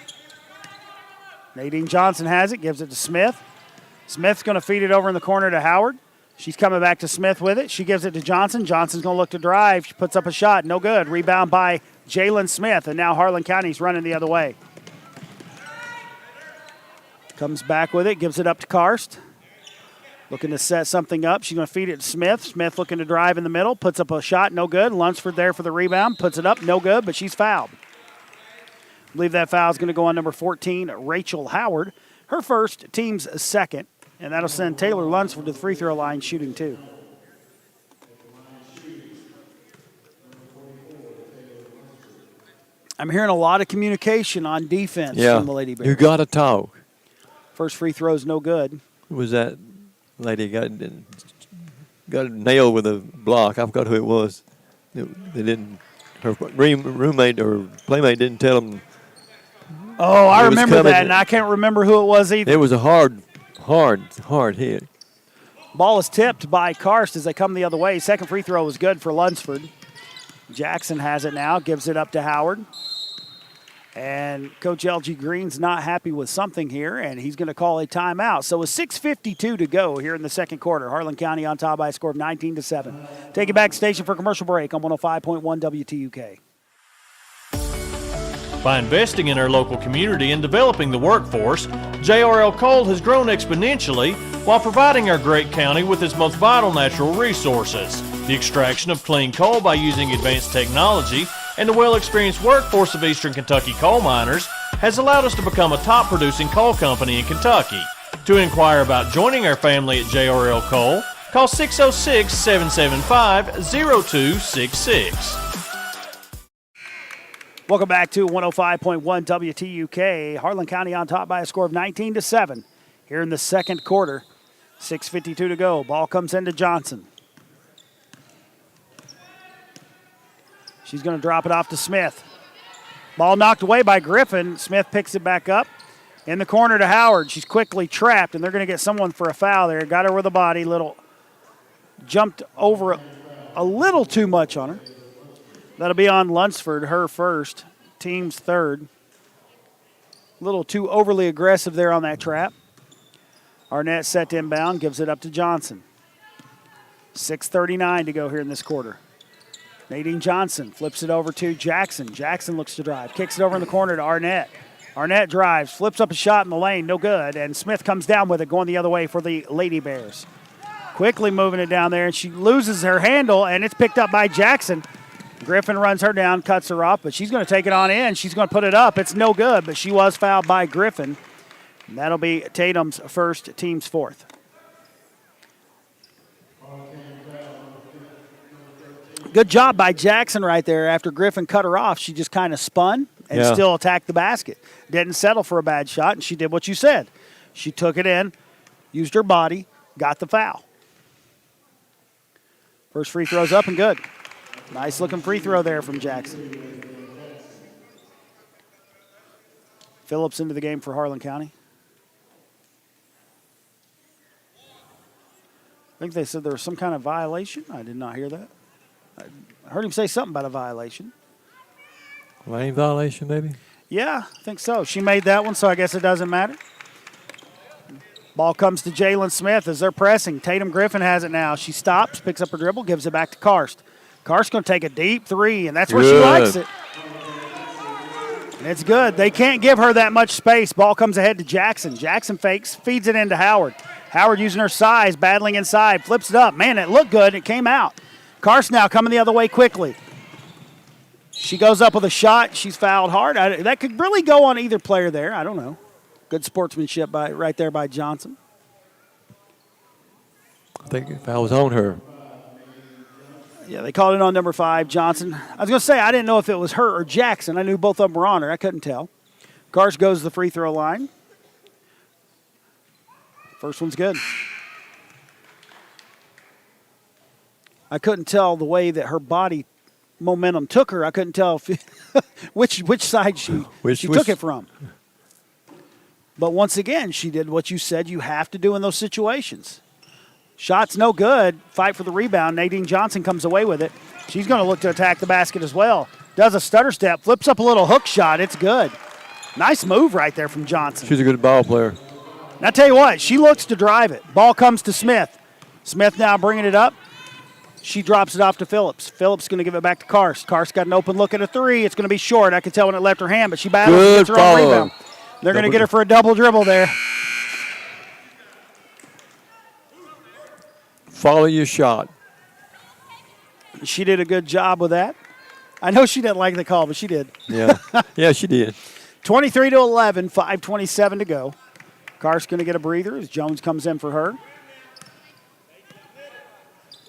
Speaker 1: Nadine Johnson has it, gives it to Smith. Smith's going to feed it over in the corner to Howard. She's coming back to Smith with it. She gives it to Johnson. Johnson's going to look to drive. She puts up a shot. No good. Rebound by Jalen Smith, and now Harlan County's running the other way. Comes back with it, gives it up to Karst. Looking to set something up. She's going to feed it to Smith. Smith looking to drive in the middle. Puts up a shot. No good. Lunsford there for the rebound. Puts it up. No good, but she's fouled. I believe that foul is going to go on number 14, Rachel Howard. Her first, team's second. And that'll send Taylor Lunsford to the free throw line shooting two. I'm hearing a lot of communication on defense from the Lady Bears.
Speaker 2: You got to talk.
Speaker 1: First free throw is no good.
Speaker 2: Who was that lady got nailed with a block? I forgot who it was. They didn't. Her roommate or playmate didn't tell them.
Speaker 1: Oh, I remember that, and I can't remember who it was either.
Speaker 2: It was a hard hit.
Speaker 1: Ball is tipped by Karst as they come the other way. Second free throw was good for Lunsford. Jackson has it now, gives it up to Howard. And Coach L.G. Green's not happy with something here, and he's going to call a timeout. So with 6:52 to go here in the second quarter, Harlan County on top by a score of 19-7. Take it back to station for commercial break on 105.1 WTUK.
Speaker 3: By investing in our local community and developing the workforce, JRL Coal has grown exponentially while providing our great county with its most vital natural resources. The extraction of clean coal by using advanced technology and the well-experienced workforce of Eastern Kentucky coal miners has allowed us to become a top-producing coal company in Kentucky. To inquire about joining our family at JRL Coal, call 606-775-0266.
Speaker 1: Welcome back to 105.1 WTUK. Harlan County on top by a score of 19-7 here in the second quarter. 6:52 to go. Ball comes into Johnson. She's going to drop it off to Smith. Ball knocked away by Griffin. Smith picks it back up. In the corner to Howard. She's quickly trapped, and they're going to get someone for a foul there. Got her with a body. Jumped over a little too much on her. That'll be on Lunsford, her first, team's third. A little too overly aggressive there on that trap. Arnett set to inbound, gives it up to Johnson. 6:39 to go here in this quarter. Nadine Johnson flips it over to Jackson. Jackson looks to drive, kicks it over in the corner to Arnett. Arnett drives, flips up a shot in the lane, no good, and Smith comes down with it, going the other way for the Lady Bears. Quickly moving it down there, and she loses her handle, and it's picked up by Jackson. Griffin runs her down, cuts her off, but she's going to take it on in. She's going to put it up. It's no good, but she was fouled by Griffin. And that'll be Tatum's first, team's fourth. Good job by Jackson right there. After Griffin cut her off, she just kind of spun and still attacked the basket. Didn't settle for a bad shot, and she did what you said. She took it in, used her body, got the foul. First free throw's up and good. Nice looking free throw there from Jackson. Phillips into the game for Harlan County. I think they said there was some kind of violation. I did not hear that. I heard him say something about a violation.
Speaker 2: Lane violation, maybe?
Speaker 1: Yeah, I think so. She made that one, so I guess it doesn't matter. Ball comes to Jalen Smith as they're pressing. Tatum Griffin has it now. She stops, picks up her dribble, gives it back to Karst. Karst's going to take a deep three, and that's where she likes it. And it's good. They can't give her that much space. Ball comes ahead to Jackson. Jackson fakes, feeds it into Howard. Howard using her size, battling inside, flips it up. Man, it looked good. It came out. Karst now coming the other way quickly. She goes up with a shot. She's fouled hard. That could really go on either player there. I don't know. Good sportsmanship right there by Johnson.
Speaker 2: I think if I was on her.
Speaker 1: Yeah, they called it on number 5, Johnson. I was going to say, I didn't know if it was her or Jackson. I knew both of them were on her. I couldn't tell. Karst goes to the free throw line. First one's good. I couldn't tell the way that her body momentum took her. I couldn't tell which side she took it from. But once again, she did what you said you have to do in those situations. Shot's no good. Fight for the rebound. Nadine Johnson comes away with it. She's going to look to attack the basket as well. Does a stutter step, flips up a little hook shot. It's good. Nice move right there from Johnson.
Speaker 2: She's a good ball player.
Speaker 1: And I tell you what, she looks to drive it. Ball comes to Smith. Smith now bringing it up. She drops it off to Phillips. Phillips going to give it back to Karst. Karst got an open look at a three. It's going to be short. I could tell when it left her hand, but she battles and gets her own rebound. They're going to get her for a double dribble there.
Speaker 2: Follow your shot.
Speaker 1: She did a good job with that. I know she didn't like the call, but she did.
Speaker 2: Yeah, yeah, she did.
Speaker 1: 23-11, 5:27 to go. Karst's going to get a breather as Jones comes in for her.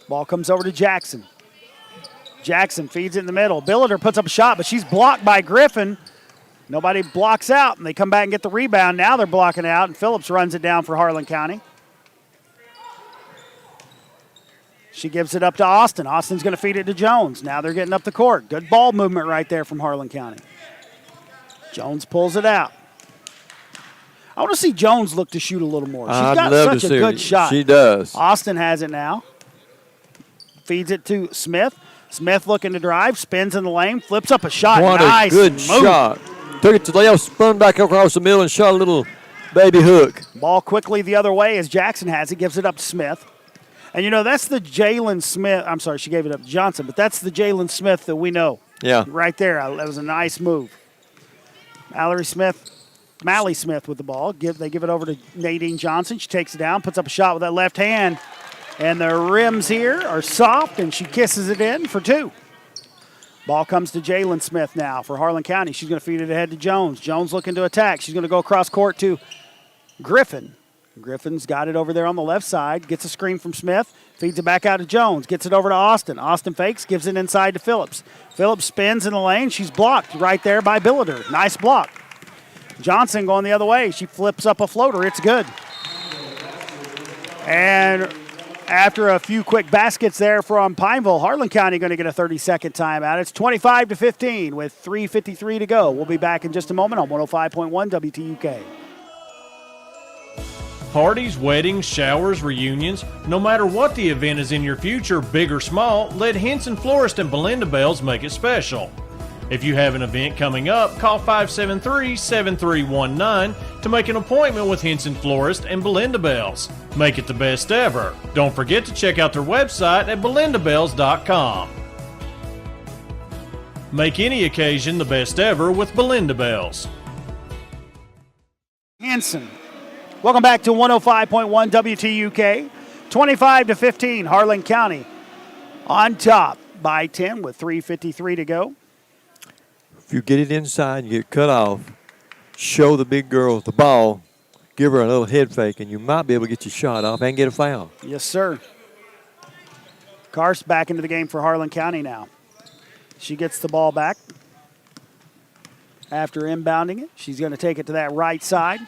Speaker 1: Ball comes over to Jackson. Jackson feeds it in the middle. Billiter puts up a shot, but she's blocked by Griffin. Nobody blocks out, and they come back and get the rebound. Now they're blocking out, and Phillips runs it down for Harlan County. She gives it up to Austin. Austin's going to feed it to Jones. Now they're getting up the court. Good ball movement right there from Harlan County. Jones pulls it out. I want to see Jones look to shoot a little more. She's got such a good shot.
Speaker 2: She does.
Speaker 1: Austin has it now. Feeds it to Smith. Smith looking to drive, spins in the lane, flips up a shot.
Speaker 2: What
Speaker 1: nice
Speaker 2: a good
Speaker 1: move.
Speaker 2: shot. Took it to the left, spun back across the middle, and shot a little baby hook.
Speaker 1: Ball quickly the other way as Jackson has it, gives it up to Smith. And, you know, that's the Jalen Smith. I'm sorry, she gave it up to Johnson, but that's the Jalen Smith that we know.
Speaker 2: Yeah.
Speaker 1: Right there. That was a nice move. Mally Smith with the ball. They give it over to Nadine Johnson. She takes it down, puts up a shot with that left hand. And the rims here are soft, and she kisses it in for two. Ball comes to Jalen Smith now for Harlan County. She's going to feed it ahead to Jones. Jones looking to attack. She's going to go across court to Griffin. Griffin's got it over there on the left side. Gets a screen from Smith. Feeds it back out to Jones. Gets it over to Austin. Austin fakes. Gives it inside to Phillips. Phillips spins in the lane. She's blocked right there by Billiter. Nice block. Johnson going the other way. She flips up a floater. It's good. And after a few quick baskets there from Pineville, Harlan County going to get a 30-second timeout. It's 25-15 with 3:53 to go. We'll be back in just a moment on 105.1 WTUK.
Speaker 3: Parties, weddings, showers, reunions, no matter what the event is in your future, big or small, let Henson Florist and Belinda Bells make it special. If you have an event coming up, call 573-7319 to make an appointment with Henson Florist and Belinda Bells. Make it the best ever. Don't forget to check out their website at belindabells.com. Make any occasion the best ever with Belinda Bells.
Speaker 1: Henson. Welcome back to 105.1 WTUK. 25-15, Harlan County on top by 10 with 3:53 to go.
Speaker 2: If you get it inside and you get cut off, show the big girl the ball, give her a little head fake, and you might be able to get your shot off and get a foul.
Speaker 1: Yes, sir. Karst back into the game for Harlan County now. She gets the ball back. After inbounding it, she's going to take it to that right side.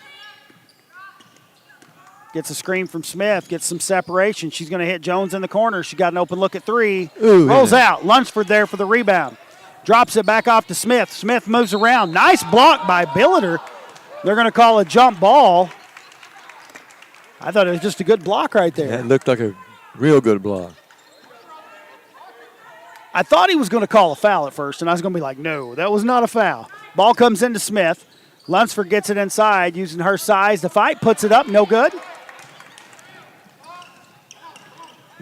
Speaker 1: Gets a screen from Smith, gets some separation. She's going to hit Jones in the corner. She got an open look at three.
Speaker 2: Ooh,
Speaker 1: rolls out. Lunsford there for the rebound. Drops it back off to Smith. Smith moves around. Nice block by Billiter. They're going to call a jump ball. I thought it was just a good block right there.
Speaker 2: That looked like a real good block.
Speaker 1: I thought he was going to call a foul at first, and I was going to be like, no, that was not a foul. Ball comes into Smith. Lunsford gets it inside, using her size to fight, puts it up, no good.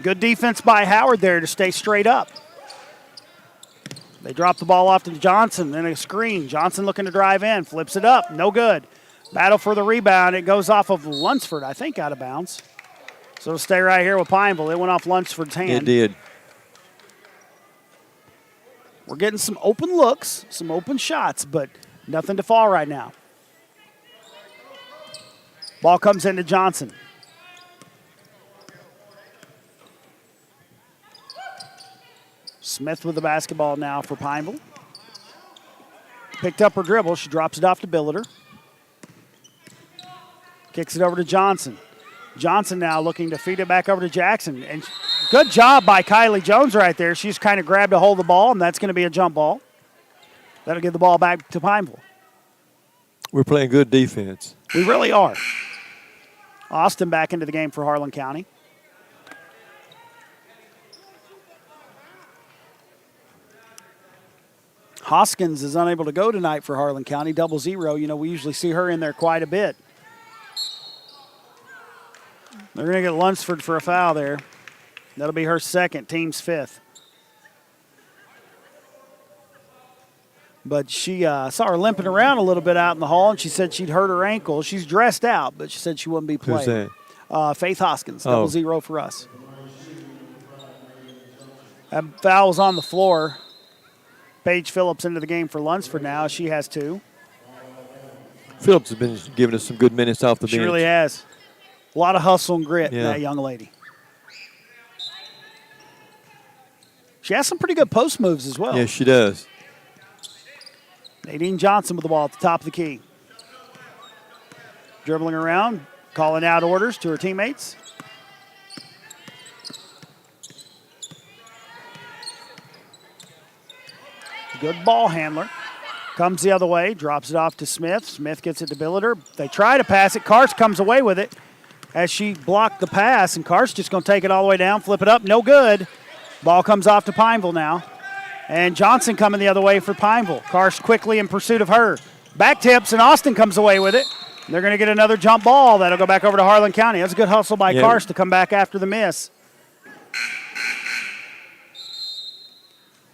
Speaker 1: Good defense by Howard there to stay straight up. They drop the ball off to Johnson, then a screen. Johnson looking to drive in, flips it up, no good. Battle for the rebound. It goes off of Lunsford, I think, out of bounds. So it'll stay right here with Pineville. It went off Lunsford's hand.
Speaker 2: It did.
Speaker 1: We're getting some open looks, some open shots, but nothing to fall right now. Ball comes into Johnson. Smith with the basketball now for Pineville. Picked up her dribble. She drops it off to Billiter. Kicks it over to Johnson. Johnson now looking to feed it back over to Jackson. And good job by Kylie Jones right there. She's kind of grabbed a hold of the ball, and that's going to be a jump ball. That'll give the ball back to Pineville.
Speaker 2: We're playing good defense.
Speaker 1: We really are. Austin back into the game for Harlan County. Hoskins is unable to go tonight for Harlan County, 0-0. You know, we usually see her in there quite a bit. They're going to get Lunsford for a foul there. That'll be her second, team's fifth. But she saw her limping around a little bit out in the hall, and she said she'd hurt her ankle. She's dressed out, but she said she wouldn't be playing.
Speaker 2: Who's that?
Speaker 1: Faith Hoskins, 0-0 for us. That foul was on the floor. Paige Phillips into the game for Lunsford now. She has 2.
Speaker 2: Phillips has been giving us some good minutes off the bench.
Speaker 1: She really has. A lot of hustle and grit in that young lady. She has some pretty good post moves as well.
Speaker 2: Yes, she does.
Speaker 1: Nadine Johnson with the ball at the top of the key. Dribbling around, calling out orders to her teammates. Good ball handler. Comes the other way, drops it off to Smith. Smith gets it to Billiter. They try to pass it. Karst comes away with it as she blocked the pass, and Karst just going to take it all the way down, flip it up, no good. Ball comes off to Pineville now. And Johnson coming the other way for Pineville. Karst quickly in pursuit of her. Back tips, and Austin comes away with it. They're going to get another jump ball. That'll go back over to Harlan County. That's a good hustle by Karst to come back after the miss.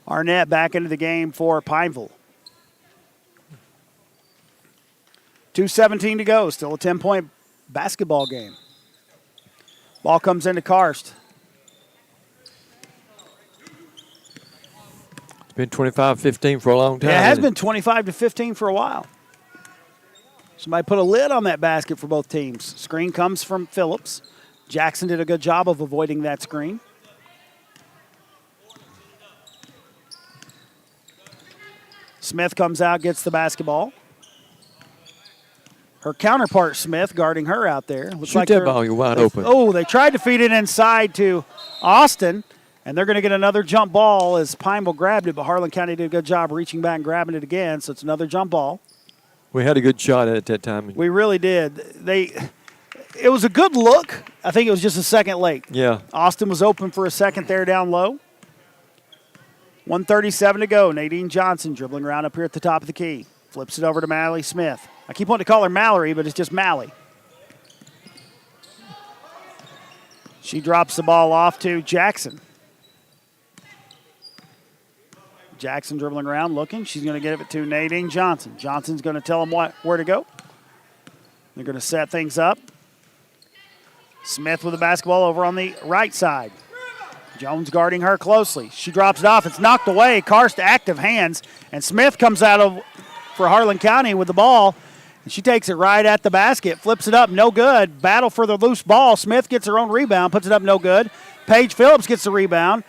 Speaker 1: Arnett back into the game for Pineville. 2:17 to go. Still a 10-point basketball game. Ball comes into Karst.
Speaker 2: It's been 25-15 for a long time.
Speaker 1: Yeah, it has been 25-15 for a while. Somebody put a lid on that basket for both teams. Screen comes from Phillips. Jackson did a good job of avoiding that screen. Smith comes out, gets the basketball. Her counterpart, Smith, guarding her out there. Looks
Speaker 2: Shoot
Speaker 1: like
Speaker 2: that ball, you're wide open.
Speaker 1: Oh, they tried to feed it inside to Austin, and they're going to get another jump ball as Pineville grabbed it, but Harlan County did a good job reaching back and grabbing it again, so it's another jump ball.
Speaker 2: We had a good shot at it that time.
Speaker 1: We really did. It was a good look. I think it was just a second late.
Speaker 2: Yeah.
Speaker 1: Austin was open for a second there down low. 1:37 to go. Nadine Johnson dribbling around up here at the top of the key. Flips it over to Mallory Smith. I keep wanting to call her Mallory, but it's just Mally. She drops the ball off to Jackson. Jackson dribbling around, looking. She's going to give it to Nadine Johnson. Johnson's going to tell them where to go. They're going to set things up. Smith with the basketball over on the right side. Jones guarding her closely. She drops it off. It's knocked away. Karst active hands. And Smith comes out for Harlan County with the ball. And she takes it right at the basket. Flips it up. No good. Battle for the loose ball. Smith gets her own rebound. Puts it up. No good. Paige Phillips gets the rebound.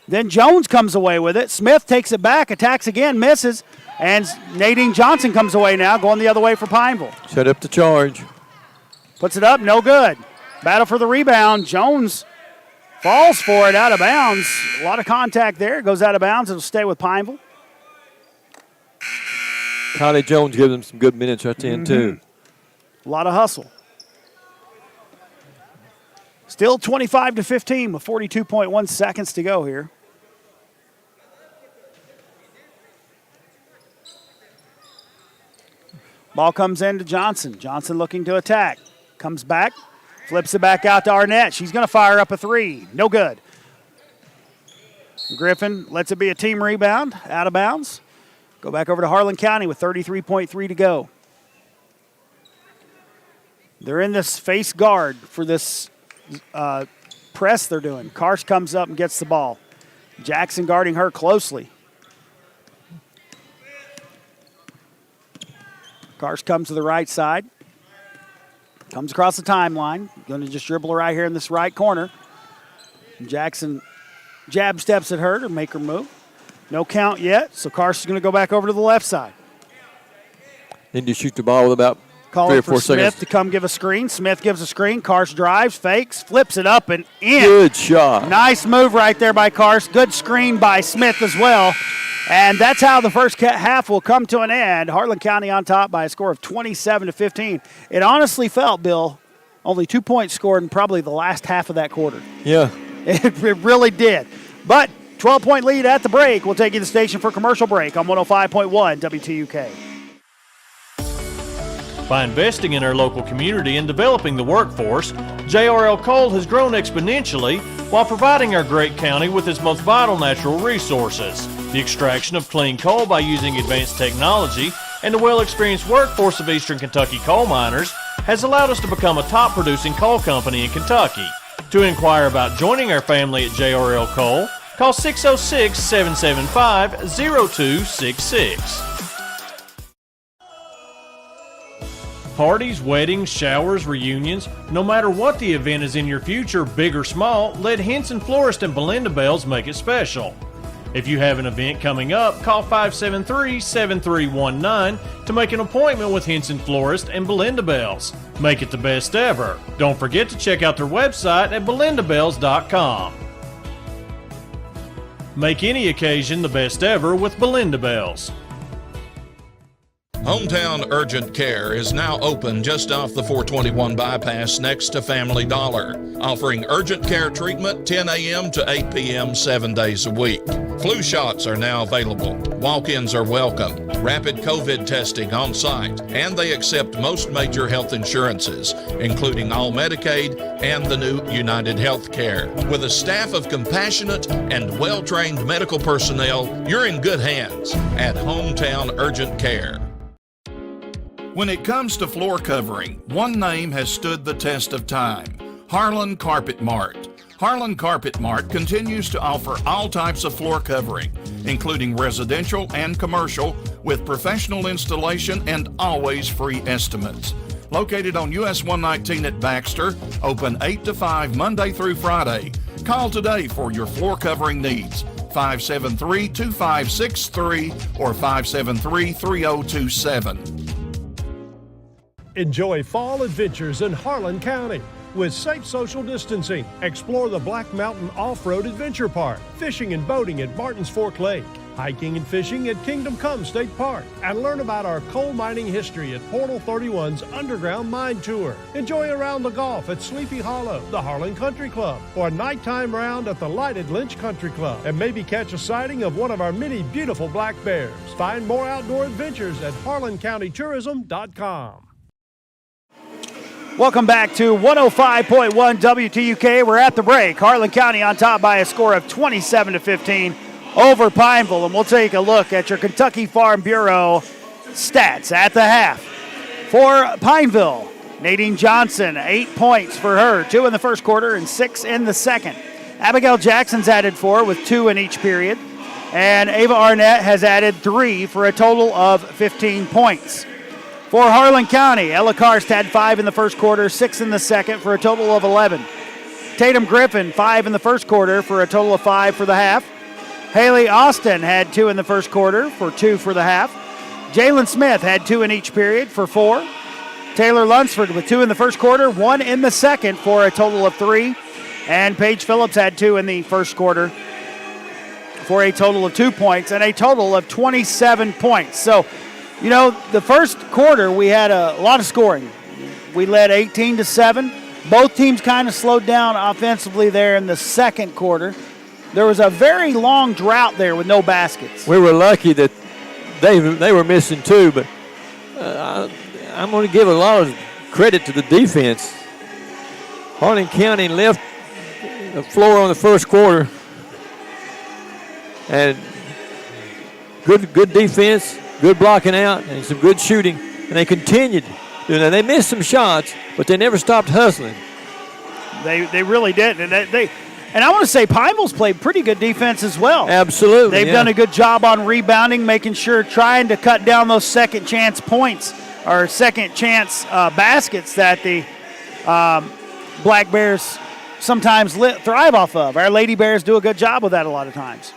Speaker 1: Then Jones comes away with it. Smith takes it back. Attacks again. Misses. And Nadine Johnson comes away now. Going the other way for Pineville.
Speaker 2: Set up the charge.
Speaker 1: Puts it up. No good. Battle for the rebound. Jones falls for it out of bounds. A lot of contact there. Goes out of bounds. It'll stay with Pineville.
Speaker 2: Kylie Jones gives them some good minutes right then, too.
Speaker 1: A lot of hustle. Still 25-15 with 42.1 seconds to go here. Ball comes in to Johnson. Johnson looking to attack. Comes back, flips it back out to Arnett. She's going to fire up a three. No good. Griffin lets it be a team rebound, out of bounds. Go back over to Harlan County with 33.3 to go. They're in this face guard for this press they're doing. Karst comes up and gets the ball. Jackson guarding her closely. Karst comes to the right side. Comes across the timeline. Going to just dribble her right here in this right corner. Jackson jab steps at her to make her move. No count yet, so Karst is going to go back over to the left side.
Speaker 2: Then you shoot the ball with about 3 or 4
Speaker 1: for
Speaker 2: seconds.
Speaker 1: Smith to come give a screen. Smith gives a screen. Karst drives, fakes, flips it up and in.
Speaker 2: Good shot.
Speaker 1: Nice move right there by Karst. Good screen by Smith as well. And that's how the first half will come to an end. Harlan County on top by a score of 27-15. It honestly felt, Bill, only 2 points scored in probably the last half of that quarter.
Speaker 2: Yeah.
Speaker 1: It really did. But 12-point lead at the break. We'll take you to the station for commercial break on 105.1 WTUK.
Speaker 3: By investing in our local community and developing the workforce, JRL Coal has grown exponentially while providing our great county with its most vital natural resources. The extraction of clean coal by using advanced technology and the well-experienced workforce of Eastern Kentucky coal miners has allowed us to become a top-producing coal company in Kentucky. To inquire about joining our family at JRL Coal, call 606-775-0266. Parties, weddings, showers, reunions, no matter what the event is in your future, big or small, let Henson Florist and Belinda Bells make it special. If you have an event coming up, call 573-7319 to make an appointment with Henson Florist and Belinda Bells. Make it the best ever. Don't forget to check out their website at belindabells.com. Make any occasion the best ever with Belinda Bells.
Speaker 4: Hometown Urgent Care is now open just off the 421 bypass next to Family Dollar, offering urgent care treatment 10 a.m. to 8 p.m. 7 days a week. Flu shots are now available. Walk-ins are welcome. Rapid COVID testing on site, and they accept most major health insurances, including all Medicaid and the new United Healthcare. With a staff of compassionate and well-trained medical personnel, you're in good hands at Hometown Urgent Care. When it comes to floor covering, one name has stood the test of time: Harlan Carpet Mart. Harlan Carpet Mart continues to offer all types of floor covering, including residential and commercial, with professional installation and always free estimates. Located on US 119 at Baxter, open 8 to 5 Monday through Friday. Call today for your floor covering needs. 573-2563 or 573-3027.
Speaker 5: Enjoy fall adventures in Harlan County. With safe social distancing, explore the Black Mountain Off-Road Adventure Park, fishing and boating at Martins Fork Lake, hiking and fishing at Kingdom Come State Park, and learn about our coal mining history at Portal 31's Underground Mine Tour. Enjoy a round of golf at Sleepy Hollow, the Harlan Country Club, or a nighttime round at the lighted Lynch Country Club, and maybe catch a sighting of one of our many beautiful black bears. Find more outdoor adventures at harlancountytourism.com.
Speaker 1: Welcome back to 105.1 WTUK. We're at the break. Harlan County on top by a score of 27-15 over Pineville. And we'll take a look at your Kentucky Farm Bureau stats at the half. For Pineville, Nadine Johnson, 8 points for her, 2 in the first quarter and 6 in the second. Abigail Jackson's added 4 with 2 in each period. And Ava Arnett has added 3 for a total of 15 points. For Harlan County, Ella Karst had 5 in the first quarter, 6 in the second for a total of 11. Tatum Griffin, 5 in the first quarter for a total of 5 for the half. Haley Austin had 2 in the first quarter for 2 for the half. Jalen Smith had 2 in each period for 4. Taylor Lunsford with 2 in the first quarter, 1 in the second for a total of 3. And Paige Phillips had 2 in the first quarter for a total of 2 points and a total of 27 points. So, you know, the first quarter we had a lot of scoring. We led 18-7. Both teams kind of slowed down offensively there in the second quarter. There was a very long drought there with no baskets.
Speaker 2: We were lucky that they were missing 2, but I'm going to give a lot of credit to the defense. Harlan County left the floor on the first quarter, and good defense, good blocking out, and some good shooting, and they continued. They missed some shots, but they never stopped hustling.
Speaker 1: They really did, and and I want to say Pineville's played pretty good defense as well.
Speaker 2: Absolutely,
Speaker 1: they've done a good job on rebounding, making sure, trying to cut down those second chance points or second chance baskets that the Black Bears sometimes thrive off of. Our Lady Bears do a good job with that a lot of times.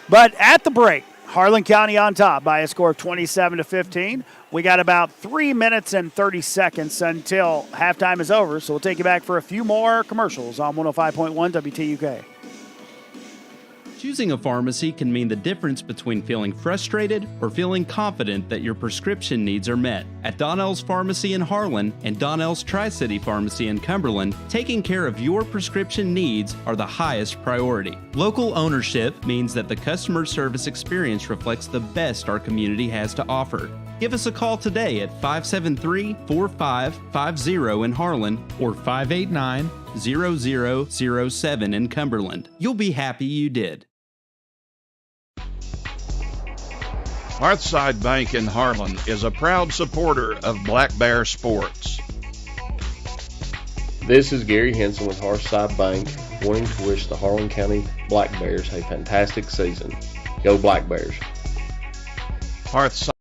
Speaker 1: But at the break, Harlan County on top by a score of 27-15. We got about 3 minutes and 30 seconds until halftime is over, so we'll take you back for a few more commercials on 105.1 WTUK.
Speaker 11: Choosing a pharmacy can mean the difference between feeling frustrated or feeling confident that your prescription needs are met. At Donnell's Pharmacy in Harlan and Donnell's Tri-City Pharmacy in Cumberland, taking care of your prescription needs are the highest priority. Local ownership means that the customer service experience reflects the best our community has to offer. Give us a call today at 573-4550 in Harlan or 589-0007 in Cumberland. You'll be happy you did.
Speaker 4: Hearthside Bank in Harlan is a proud supporter of Black Bear sports.
Speaker 6: This is Gary Henson with Hearthside Bank, wanting to wish the Harlan County Black Bears a fantastic season. Go Black Bears.
Speaker 4: Hearthside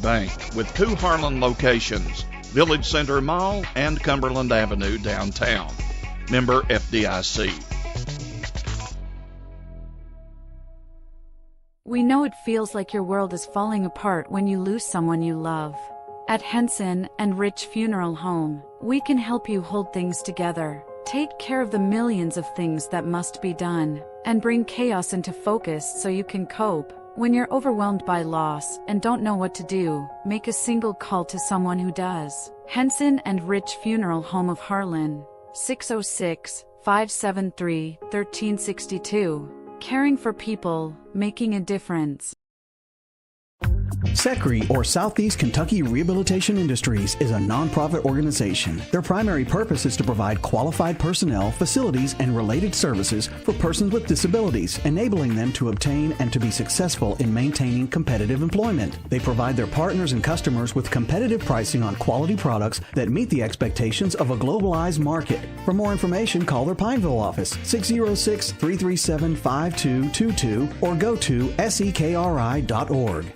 Speaker 4: Bank with 2 Harlan locations, Village Center Mall and Cumberland Avenue downtown. Member FDIC.
Speaker 7: We know it feels like your world is falling apart when you lose someone you love. At Henson and Rich Funeral Home, we can help you hold things together, take care of the millions of things that must be done, and bring chaos into focus so you can cope. When you're overwhelmed by loss and don't know what to do, make a single call to someone who does. Henson and Rich Funeral Home of Harlan, 606-573-1362. Caring for people, making a difference.
Speaker 8: SECRE, or Southeast Kentucky Rehabilitation Industries, is a nonprofit organization. Their primary purpose is to provide qualified personnel, facilities, and related services for persons with disabilities, enabling them to obtain and to be successful in maintaining competitive employment. They provide their partners and customers with competitive pricing on quality products that meet the expectations of a globalized market. For more information, call their Pineville office, 606-337-5222, or go to sekri.org.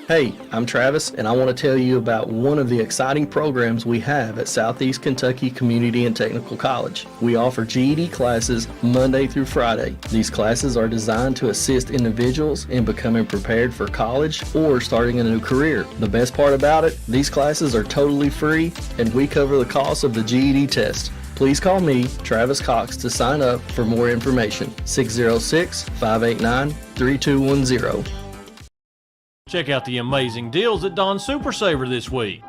Speaker 9: Hey, I'm Travis, and I want to tell you about one of the exciting programs we have at Southeast Kentucky Community and Technical College. We offer GED classes Monday through Friday. These classes are designed to assist individuals in becoming prepared for college or starting a new career. The best part about it, these classes are totally free, and we cover the cost of the GED test. Please call me, Travis Cox, to sign up for more information. 606-589-3210.
Speaker 3: Check out the amazing deals at Don's Super Saver this week.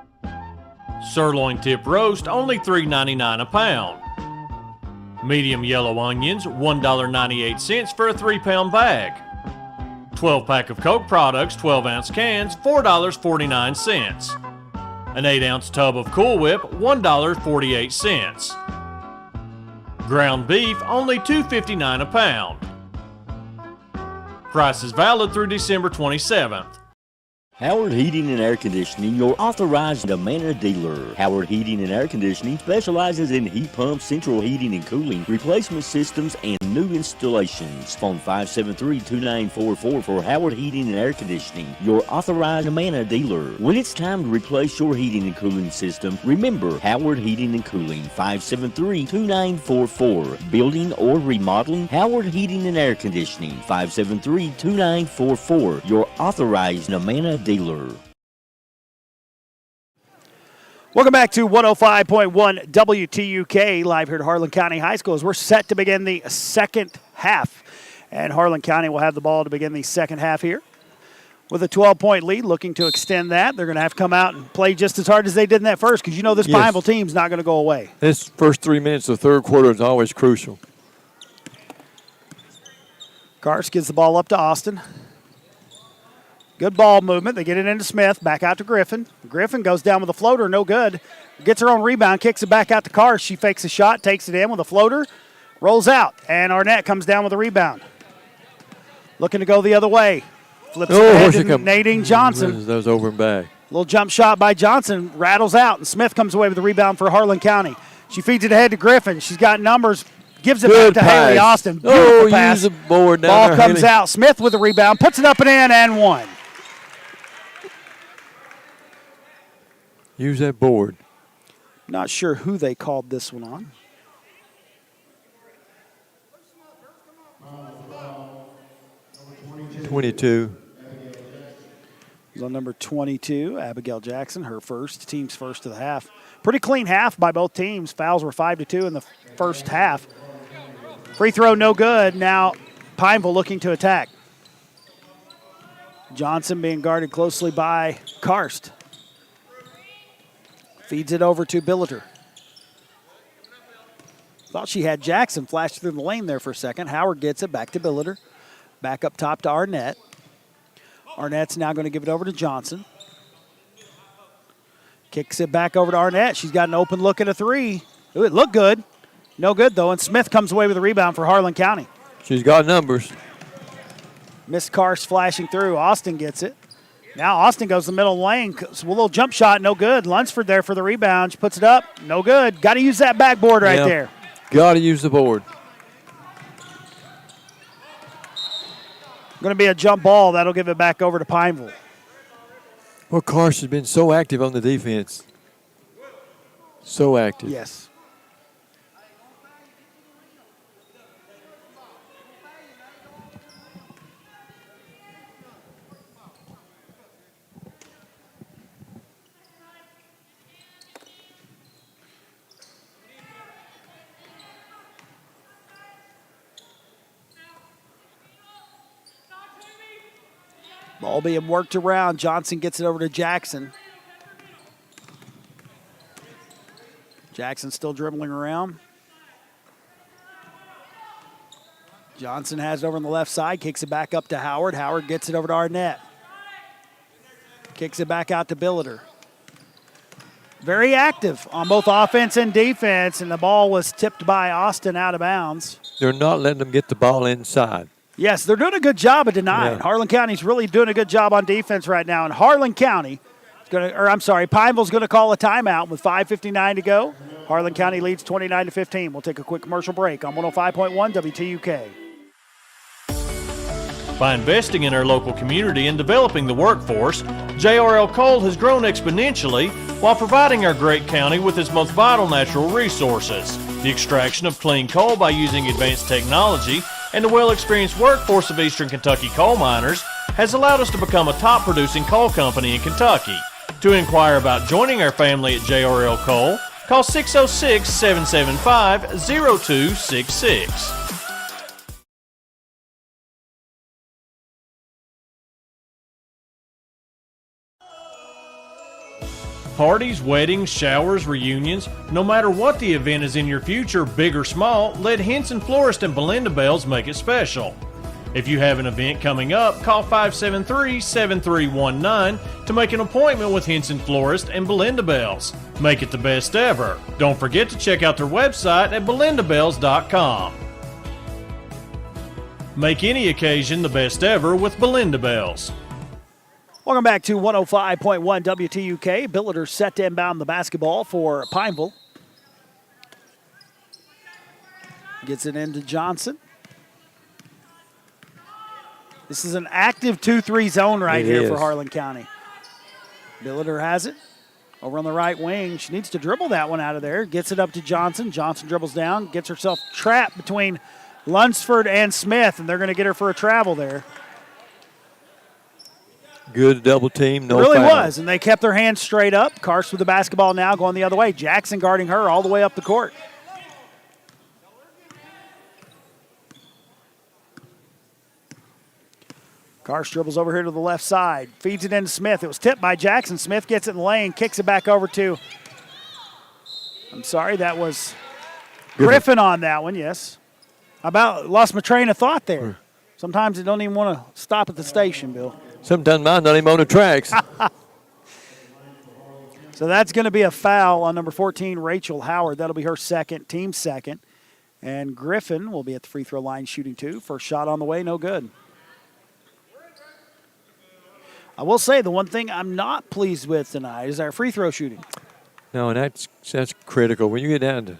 Speaker 3: Sirloin tip roast, only $3.99 a pound. Medium yellow onions, $1.98 for a 3-pound bag. 12-pack of Coke products, 12-ounce cans, $4.49. An 8-ounce tub of Cool Whip, $1.48. Ground beef, only $2.59 a pound. Price is valid through December 27th.
Speaker 10: Howard Heating and Air Conditioning, your authorized Amana dealer. Howard Heating and Air Conditioning specializes in heat pumps, central heating and cooling, replacement systems, and new installations. Phone 573-2944 for Howard Heating and Air Conditioning, your authorized Amana dealer. When it's time to replace your heating and cooling system, remember Howard Heating and Cooling, 573-2944. Building or remodeling, Howard Heating and Air Conditioning, 573-2944, your authorized Amana dealer.
Speaker 1: Welcome back to 105.1 WTUK, live here at Harlan County High School as we're set to begin the second half. And Harlan County will have the ball to begin the second half here with a 12-point lead, looking to extend that. They're going to have to come out and play just as hard as they did in that first, because you know this Pineville team's not going to go away.
Speaker 2: This first 3 minutes of the third quarter is always crucial.
Speaker 1: Garst gives the ball up to Austin. Good ball movement. They get it into Smith, back out to Griffin. Griffin goes down with a floater, no good. Gets her own rebound, kicks it back out to Carr. She fakes a shot, takes it in with a floater, rolls out, and Arnett comes down with a rebound. Looking to go the other way. Flips it ahead to Nadine Johnson.
Speaker 2: That was over and back.
Speaker 1: Little jump shot by Johnson, rattles out, and Smith comes away with the rebound for Harlan County. She feeds it ahead to Griffin. She's got numbers, gives it
Speaker 2: Good
Speaker 1: back to
Speaker 2: pass.
Speaker 1: Haley Austin. Beautiful pass.
Speaker 2: Use the board down
Speaker 1: Ball
Speaker 2: there,
Speaker 1: comes
Speaker 2: Haley.
Speaker 1: out. Smith with the rebound, puts it up and in, and one.
Speaker 2: Use that board.
Speaker 1: Not sure who they called this one on.
Speaker 2: .22.
Speaker 1: It was on number 22, Abigail Jackson, her first, team's first of the half. Pretty clean half by both teams. Fouls were 5-2 in the first half. Free throw no good. Now Pineville looking to attack. Johnson being guarded closely by Karst. Feeds it over to Billiter. Thought she had Jackson flash through the lane there for a second. Howard gets it back to Billiter. Back up top to Arnett. Arnett's now going to give it over to Johnson. Kicks it back over to Arnett. She's got an open look at a three. Ooh, it looked good. No good, though, and Smith comes away with a rebound for Harlan County.
Speaker 2: She's got numbers.
Speaker 1: Miss Karst flashing through. Austin gets it. Now Austin goes the middle lane. A little jump shot, no good. Lunsford there for the rebound. She puts it up, no good. Got to use that backboard right there.
Speaker 2: Got to use the board.
Speaker 1: Going to be a jump ball. That'll give it back over to Pineville.
Speaker 2: Well, Karst has been so active on the defense. So active.
Speaker 1: Yes. Ball being worked around. Johnson gets it over to Jackson. Jackson still dribbling around. Johnson has it over on the left side, kicks it back up to Howard. Howard gets it over to Arnett. Kicks it back out to Billiter. Very active on both offense and defense, and the ball was tipped by Austin out of bounds.
Speaker 2: They're not letting them get the ball inside.
Speaker 1: Yes, they're doing a good job of denying.
Speaker 2: Yeah.
Speaker 1: Harlan County's really doing a good job on defense right now, and Pineville's going to call a timeout with 5:59 to go. Harlan County leads 29-15. We'll take a quick commercial break on 105.1 WTUK.
Speaker 3: By investing in our local community and developing the workforce, JRL Coal has grown exponentially while providing our great county with its most vital natural resources. The extraction of clean coal by using advanced technology and the well-experienced workforce of Eastern Kentucky coal miners has allowed us to become a top-producing coal company in Kentucky. To inquire about joining our family at JRL Coal, call 606-775-0266. Parties, weddings, showers, reunions, no matter what the event is in your future, big or small, let Henson Florist and Belinda Bells make it special. If you have an event coming up, call 573-7319 to make an appointment with Henson Florist and Belinda Bells. Make it the best ever. Don't forget to check out their website at belindabells.com. Make any occasion the best ever with Belinda Bells.
Speaker 1: Welcome back to 105.1 WTUK. Billiter set to inbound the basketball for Pineville. Gets it into Johnson. This is an active 2-3 zone right here for Harlan County. Billiter has it over on the right wing. She needs to dribble that one out of there. Gets it up to Johnson. Johnson dribbles down, gets herself trapped between Lunsford and Smith, and they're going to get her for a travel there.
Speaker 2: Good double team, no
Speaker 1: It really
Speaker 2: foul.
Speaker 1: was, and they kept their hands straight up. Karst with the basketball now going the other way. Jackson guarding her all the way up the court. Karst dribbles over here to the left side. Feeds it into Smith. It was tipped by Jackson. Smith gets it in the lane, kicks it back over to, that was Griffin on that one, yes. Lost my train of thought there. Sometimes you don't even want to stop at the station, Bill.
Speaker 2: Sometimes mine not even on the tracks.
Speaker 1: So that's going to be a foul on number 14, Rachel Howard. That'll be her second, team second. And Griffin will be at the free throw line shooting 2. First shot on the way, no good. I will say the one thing I'm not pleased with tonight is our free throw shooting.
Speaker 2: No, and that's critical. When you get down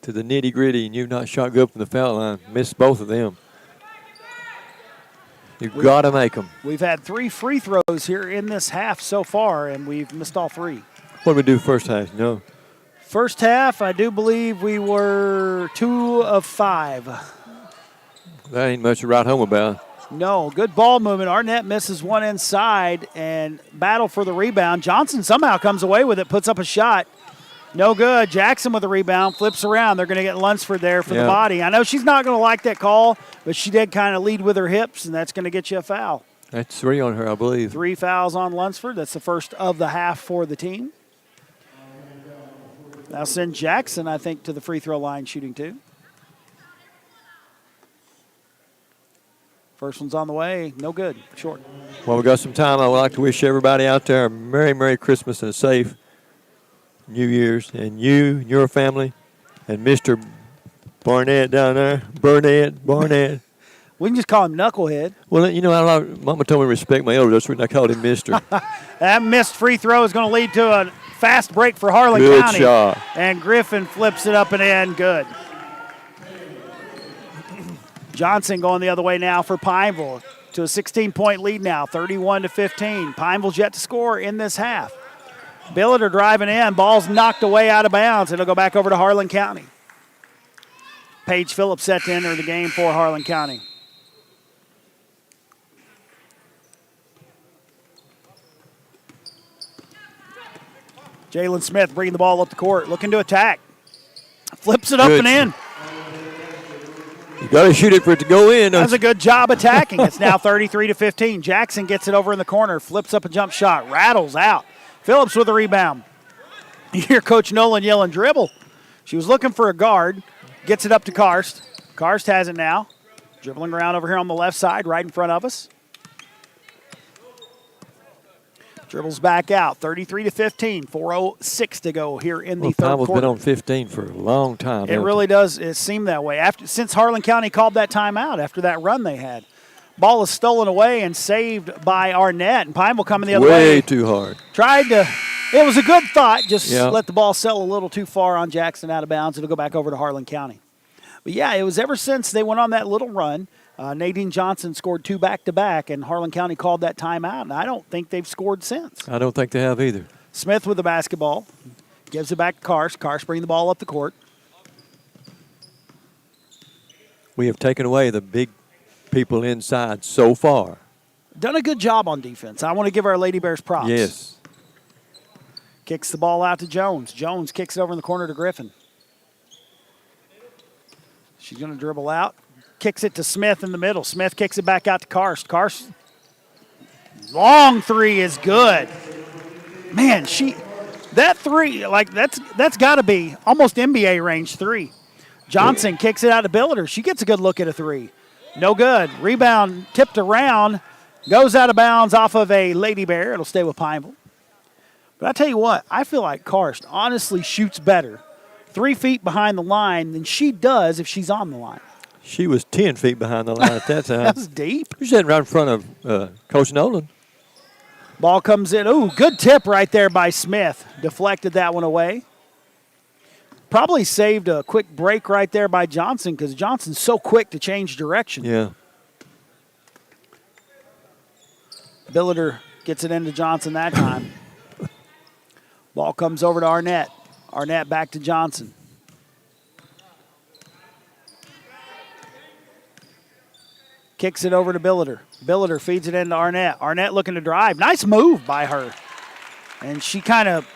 Speaker 2: to the nitty-gritty and you've not shot good from the foul line, missed both of them. You've got to make them.
Speaker 1: We've had 3 free throws here in this half so far, and we've missed all 3.
Speaker 2: What did we do first half? No.
Speaker 1: First half, I do believe we were 2 of 5.
Speaker 2: That ain't much to write home about.
Speaker 1: No, good ball movement. Arnett misses one inside and battle for the rebound. Johnson somehow comes away with it, puts up a shot. No good. Jackson with the rebound, flips around. They're going to get Lunsford there for the body. I know she's not going to like that call, but she did kind of lead with her hips, and that's going to get you a foul.
Speaker 2: That's 3 on her, I believe.
Speaker 1: 3 fouls on Lunsford. That's the first of the half for the team. Now send Jackson, I think, to the free throw line shooting 2. First one's on the way. No good. Short.
Speaker 2: Well, we got some time. I would like to wish everybody out there a Merry, Merry Christmas and a safe New Year's. And you, your family, and Mr. Barnett down there. Barnett.
Speaker 1: We can just call him Knucklehead.
Speaker 2: Well, you know, Mama told me to respect my elders. That's what I called him Mr.
Speaker 1: That missed free throw is going to lead to a fast break for Harlan County.
Speaker 2: Good shot.
Speaker 1: And Griffin flips it up and in. Good. Johnson going the other way now for Pineville to a 16-point lead now, 31-15. Pineville's yet to score in this half. Billiter driving in. Ball's knocked away out of bounds. It'll go back over to Harlan County. Paige Phillips set to enter the game for Harlan County. Jalen Smith bringing the ball up the court, looking to attack. Flips it up and in.
Speaker 2: You got to shoot it for it to go in.
Speaker 1: Does a good job attacking. It's now 33-15. Jackson gets it over in the corner, flips up a jump shot, rattles out. Phillips with a rebound. You hear Coach Nolan yelling, dribble. She was looking for a guard, gets it up to Karst. Karst has it now. Dribbling around over here on the left side, right in front of us. Dribbles back out, 33-15, 4:06 to go here in the third quarter.
Speaker 2: Been on 15 for a long time.
Speaker 1: It really does. It seemed that way. Since Harlan County called that timeout after that run they had. Ball is stolen away and saved by Arnett, and Pineville coming the other way.
Speaker 2: Way too hard.
Speaker 1: It was a good thought, just let the ball settle a little too far on Jackson out of bounds. It'll go back over to Harlan County. But, yeah, it was ever since they went on that little run. Nadine Johnson scored 2 back-to-back, and Harlan County called that timeout, and I don't think they've scored since.
Speaker 2: I don't think they have either.
Speaker 1: Smith with the basketball. Gives it back to Karst. Karst bringing the ball up the court.
Speaker 2: We have taken away the big people inside so far.
Speaker 1: Done a good job on defense. I want to give our Lady Bears props.
Speaker 2: Yes.
Speaker 1: Kicks the ball out to Jones. Jones kicks it over in the corner to Griffin. She's going to dribble out. Kicks it to Smith in the middle. Smith kicks it back out to Karst. Karst, long 3 is good. Man, that 3, like that's got to be almost NBA range 3. Johnson kicks it out to Billiter. She gets a good look at a 3. No good. Rebound tipped around, goes out of bounds off of a Lady Bear. It'll stay with Pineville. But I tell you what, I feel like Karst honestly shoots better 3 feet behind the line than she does if she's on the line.
Speaker 2: She was 10 feet behind the line at that time.
Speaker 1: That was deep.
Speaker 2: She's sitting right in front of Coach Nolan.
Speaker 1: Ball comes in. Ooh, good tip right there by Smith. Deflected that one away. Probably saved a quick break right there by Johnson because Johnson's so quick to change direction.
Speaker 2: Yeah.
Speaker 1: Billiter gets it into Johnson that time. Ball comes over to Arnett. Arnett back to Johnson. Kicks it over to Billiter. Billiter feeds it into Arnett. Arnett looking to drive. Nice move by her. And she kind of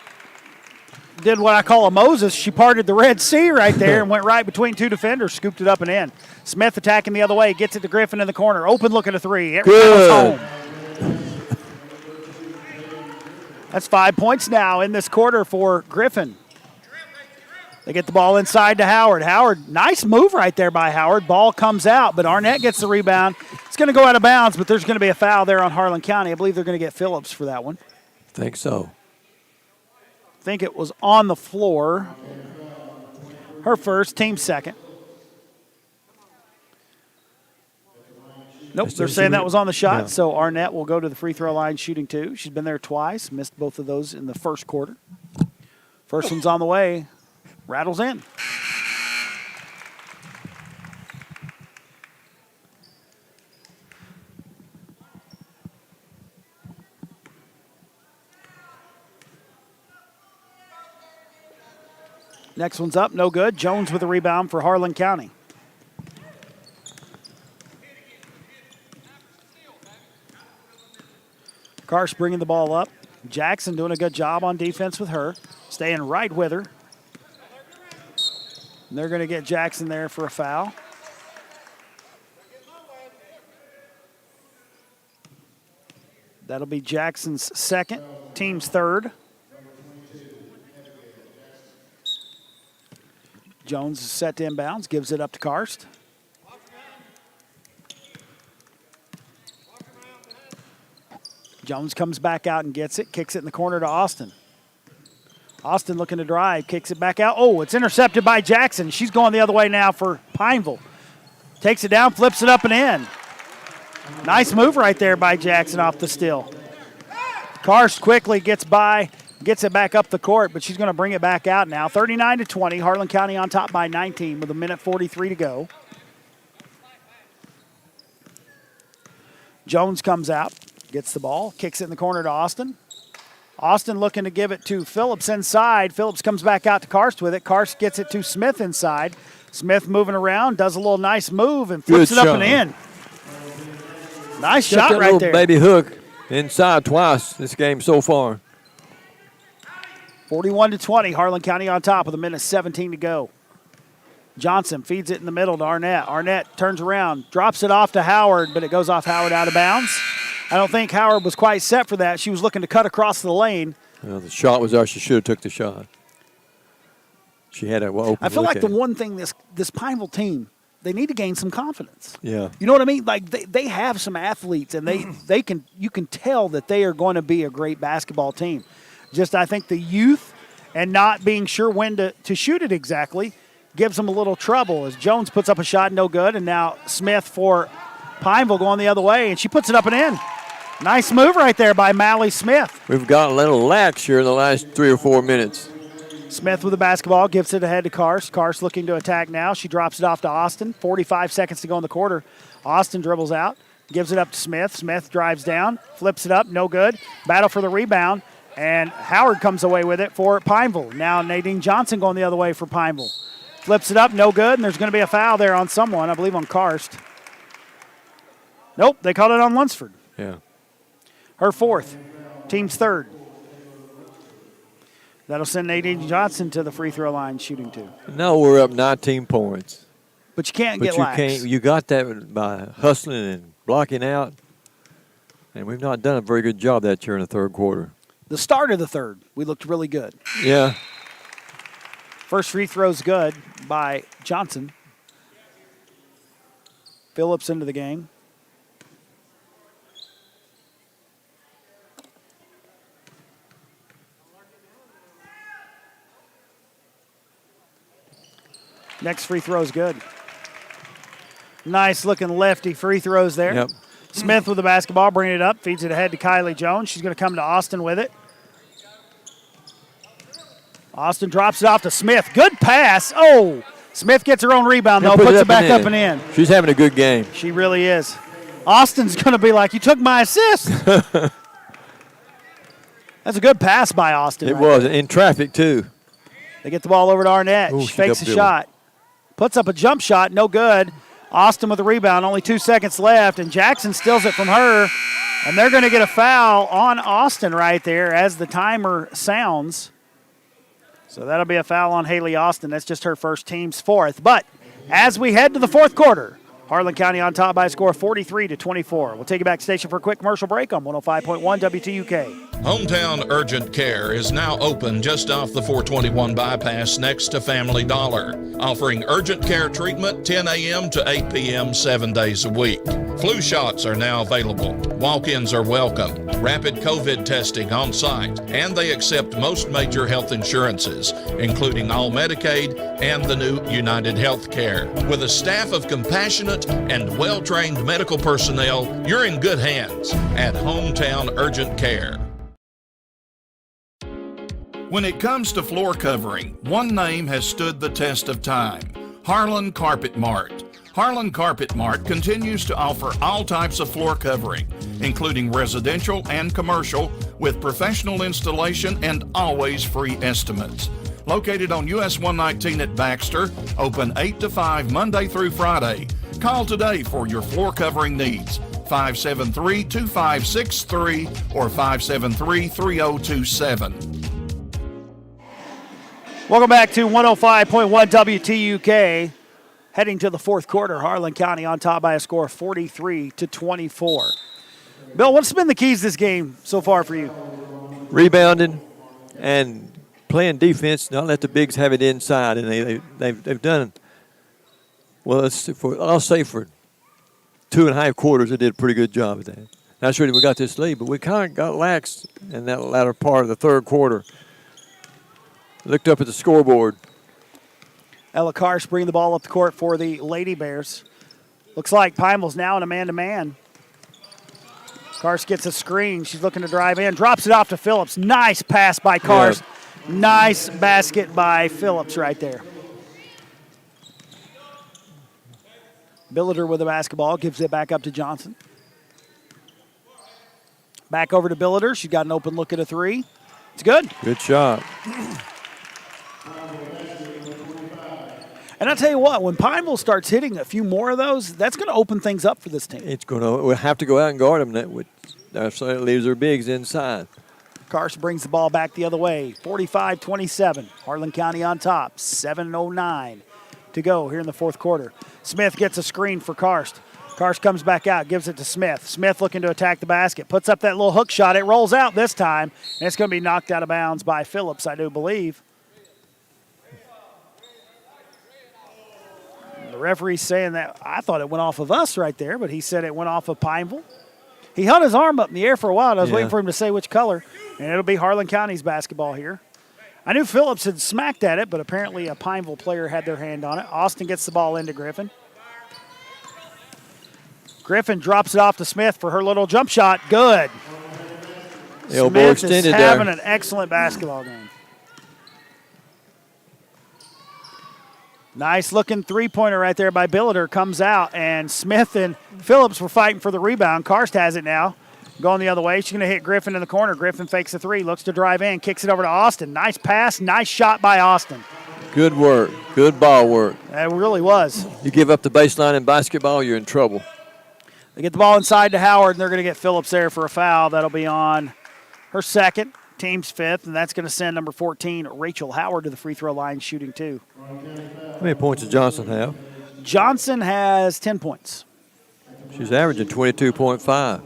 Speaker 1: did what I call a Moses. She parted the Red Sea right there and went right between 2 defenders, scooped it up and in. Smith attacking the other way, gets it to Griffin in the corner. Open look at a 3. It
Speaker 2: Good.
Speaker 1: home. That's 5 points now in this quarter for Griffin. They get the ball inside to Howard. Howard, nice move right there by Howard. Ball comes out, but Arnett gets the rebound. It's going to go out of bounds, but there's going to be a foul there on Harlan County. I believe they're going to get Phillips for that one.
Speaker 2: Think so.
Speaker 1: I think it was on the floor. Her first, team second. Nope, they're saying that was on the shot, so Arnett will go to the free throw line shooting 2. She's been there twice, missed both of those in the first quarter. First one's on the way, rattles in. Next one's up, no good. Jones with a rebound for Harlan County. Karsh bringing the ball up. Jackson doing a good job on defense with her. Staying right with her. And they're going to get Jackson there for a foul. That'll be Jackson's second, team's third. Jones is set to inbounds, gives it up to Karst. Jones comes back out and gets it, kicks it in the corner to Austin. Austin looking to drive, kicks it back out. Oh, it's intercepted by Jackson. She's going the other way now for Pineville. Takes it down, flips it up and in. Nice move right there by Jackson off the steal. Karst quickly gets by, gets it back up the court, but she's going to bring it back out now. 39-20, Harlan County on top by 19 with 1:43 to go. Jones comes out, gets the ball, kicks it in the corner to Austin. Austin looking to give it to Phillips inside. Phillips comes back out to Karst with it. Karst gets it to Smith inside. Smith moving around, does a little nice move and flips it up and in. Nice shot right there.
Speaker 2: Baby hook inside twice this game so far.
Speaker 1: 41-20, Harlan County on top with 1:17 to go. Johnson feeds it in the middle to Arnett. Arnett turns around, drops it off to Howard, but it goes off Howard out of bounds. I don't think Howard was quite set for that. She was looking to cut across the lane.
Speaker 2: Well, the shot was there. She should have took the shot. She had it open.
Speaker 1: I feel like the one thing this Pineville team, they need to gain some confidence.
Speaker 2: Yeah.
Speaker 1: You know what I mean? Like they have some athletes, and you can tell that they are going to be a great basketball team. Just I think the youth and not being sure when to shoot it exactly gives them a little trouble as Jones puts up a shot, no good, and now Smith for Pineville going the other way, and she puts it up and in. Nice move right there by Mally Smith.
Speaker 2: We've got a little lax here in the last 3 or 4 minutes.
Speaker 1: Smith with the basketball, gives it ahead to Karst. Karst looking to attack now. She drops it off to Austin. 45 seconds to go in the quarter. Austin dribbles out, gives it up to Smith. Smith drives down, flips it up, no good. Battle for the rebound, and Howard comes away with it for Pineville. Now Nadine Johnson going the other way for Pineville. Flips it up, no good, and there's going to be a foul there on someone, I believe on Karst. Nope, they called it on Lunsford.
Speaker 2: Yeah.
Speaker 1: Her fourth, team's third. That'll send Nadine Johnson to the free throw line shooting 2.
Speaker 2: Now we're up 19 points.
Speaker 1: But you can't get lax.
Speaker 2: You got that by hustling and blocking out, and we've not done a very good job that year in the third quarter.
Speaker 1: The start of the third, we looked really good.
Speaker 2: Yeah.
Speaker 1: First free throw's good by Johnson. Phillips into the game. Next free throw is good. Nice looking lefty free throws there.
Speaker 2: Yep.
Speaker 1: Smith with the basketball, bringing it up, feeds it ahead to Kylie Jones. She's going to come to Austin with it. Austin drops it off to Smith. Good pass. Oh, Smith gets her own rebound, though, puts it back up and in.
Speaker 2: She's having a good game.
Speaker 1: She really is. Austin's going to be like, you took my assist. That's a good pass by Austin.
Speaker 2: It was, in traffic, too.
Speaker 1: They get the ball over to Arnett. She fakes a shot. Puts up a jump shot, no good. Austin with the rebound, only 2 seconds left, and Jackson steals it from her. And they're going to get a foul on Austin right there as the timer sounds. So that'll be a foul on Haley Austin. That's just her first, team's fourth. But as we head to the fourth quarter, Harlan County on top by a score of 43-24. We'll take you back to station for a quick commercial break on 105.1 WTUK.
Speaker 4: Hometown Urgent Care is now open just off the 421 bypass next to Family Dollar, offering urgent care treatment 10 a.m. to 8 p.m. 7 days a week. Flu shots are now available. Walk-ins are welcome. Rapid COVID testing on site, and they accept most major health insurances, including all Medicaid and the new United Healthcare. With a staff of compassionate and well-trained medical personnel, you're in good hands at Hometown Urgent Care. When it comes to floor covering, one name has stood the test of time: Harlan Carpet Mart. Harlan Carpet Mart continues to offer all types of floor covering, including residential and commercial, with professional installation and always free estimates. Located on US 119 at Baxter, open 8 to 5 Monday through Friday. Call today for your floor covering needs. 573-2563 or 573-3027.
Speaker 1: Welcome back to 105.1 WTUK. Heading to the fourth quarter, Harlan County on top by a score of 43-24. Bill, what's been the keys to this game so far for you?
Speaker 2: Rebounding and playing defense, not let the bigs have it inside, and they've done well. I'll say for 2.5 quarters, they did a pretty good job at that. Not sure that we got this lead, but we kind of got lax in that latter part of the third quarter. Looked up at the scoreboard.
Speaker 1: Ella Karsh bringing the ball up the court for the Lady Bears. Looks like Pineville's now in a man-to-man. Karsh gets a screen. She's looking to drive in. Drops it off to Phillips. Nice pass by Karsh. Yeah. Nice basket by Phillips right there. Billiter with the basketball. Gives it back up to Johnson. Back over to Billiter. She's got an open look at a three. It's good.
Speaker 2: Good shot.
Speaker 1: And I'll tell you what, when Pineville starts hitting a few more of those, that's going to open things up for this team.
Speaker 2: It's going to. We'll have to go out and guard them. So it leaves their bigs inside.
Speaker 1: Karsh brings the ball back the other way. 45-27. Harlan County on top. 7:09 to go here in the fourth quarter. Smith gets a screen for Karsh. Karsh comes back out, gives it to Smith. Smith looking to attack the basket. Puts up that little hook shot. It rolls out this time, and it's going to be knocked out of bounds by Phillips, I do believe. The referee's saying that I thought it went off of us right there, but he said it went off of Pineville. He held his arm up in the air for a while, and I was waiting for him to say which color, and it'll be Harlan County's basketball here. I knew Phillips had smacked at it, but apparently a Pineville player had their hand on it. Austin gets the ball into Griffin. Griffin drops it off to Smith for her little jump shot. Good. Smith is having an excellent basketball game. Nice looking three-pointer right there by Billiter comes out, and Smith and Phillips were fighting for the rebound. Karst has it now. Going the other way. She's going to hit Griffin in the corner. Griffin fakes a three, looks to drive in, kicks it over to Austin. Nice pass, nice shot by Austin.
Speaker 2: Good work. Good ball work.
Speaker 1: It really was.
Speaker 2: You give up the baseline in basketball, you're in trouble.
Speaker 1: They get the ball inside to Howard, and they're going to get Phillips there for a foul. That'll be on her second, team's fifth, and that's going to send number 14, Rachel Howard, to the free throw line shooting two.
Speaker 2: How many points does Johnson have?
Speaker 1: Johnson has 10 points.
Speaker 2: She's averaging 22.5.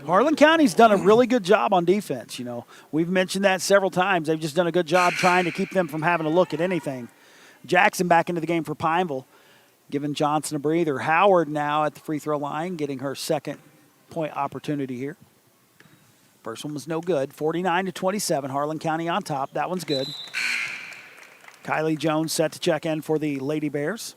Speaker 1: Harlan County's done a really good job on defense. You know, we've mentioned that several times. They've just done a good job trying to keep them from having to look at anything. Jackson back into the game for Pineville, giving Johnson a breather. Howard now at the free throw line, getting her second point opportunity here. First one was no good. 49-27, Harlan County on top. That one's good. Kylie Jones set to check in for the Lady Bears.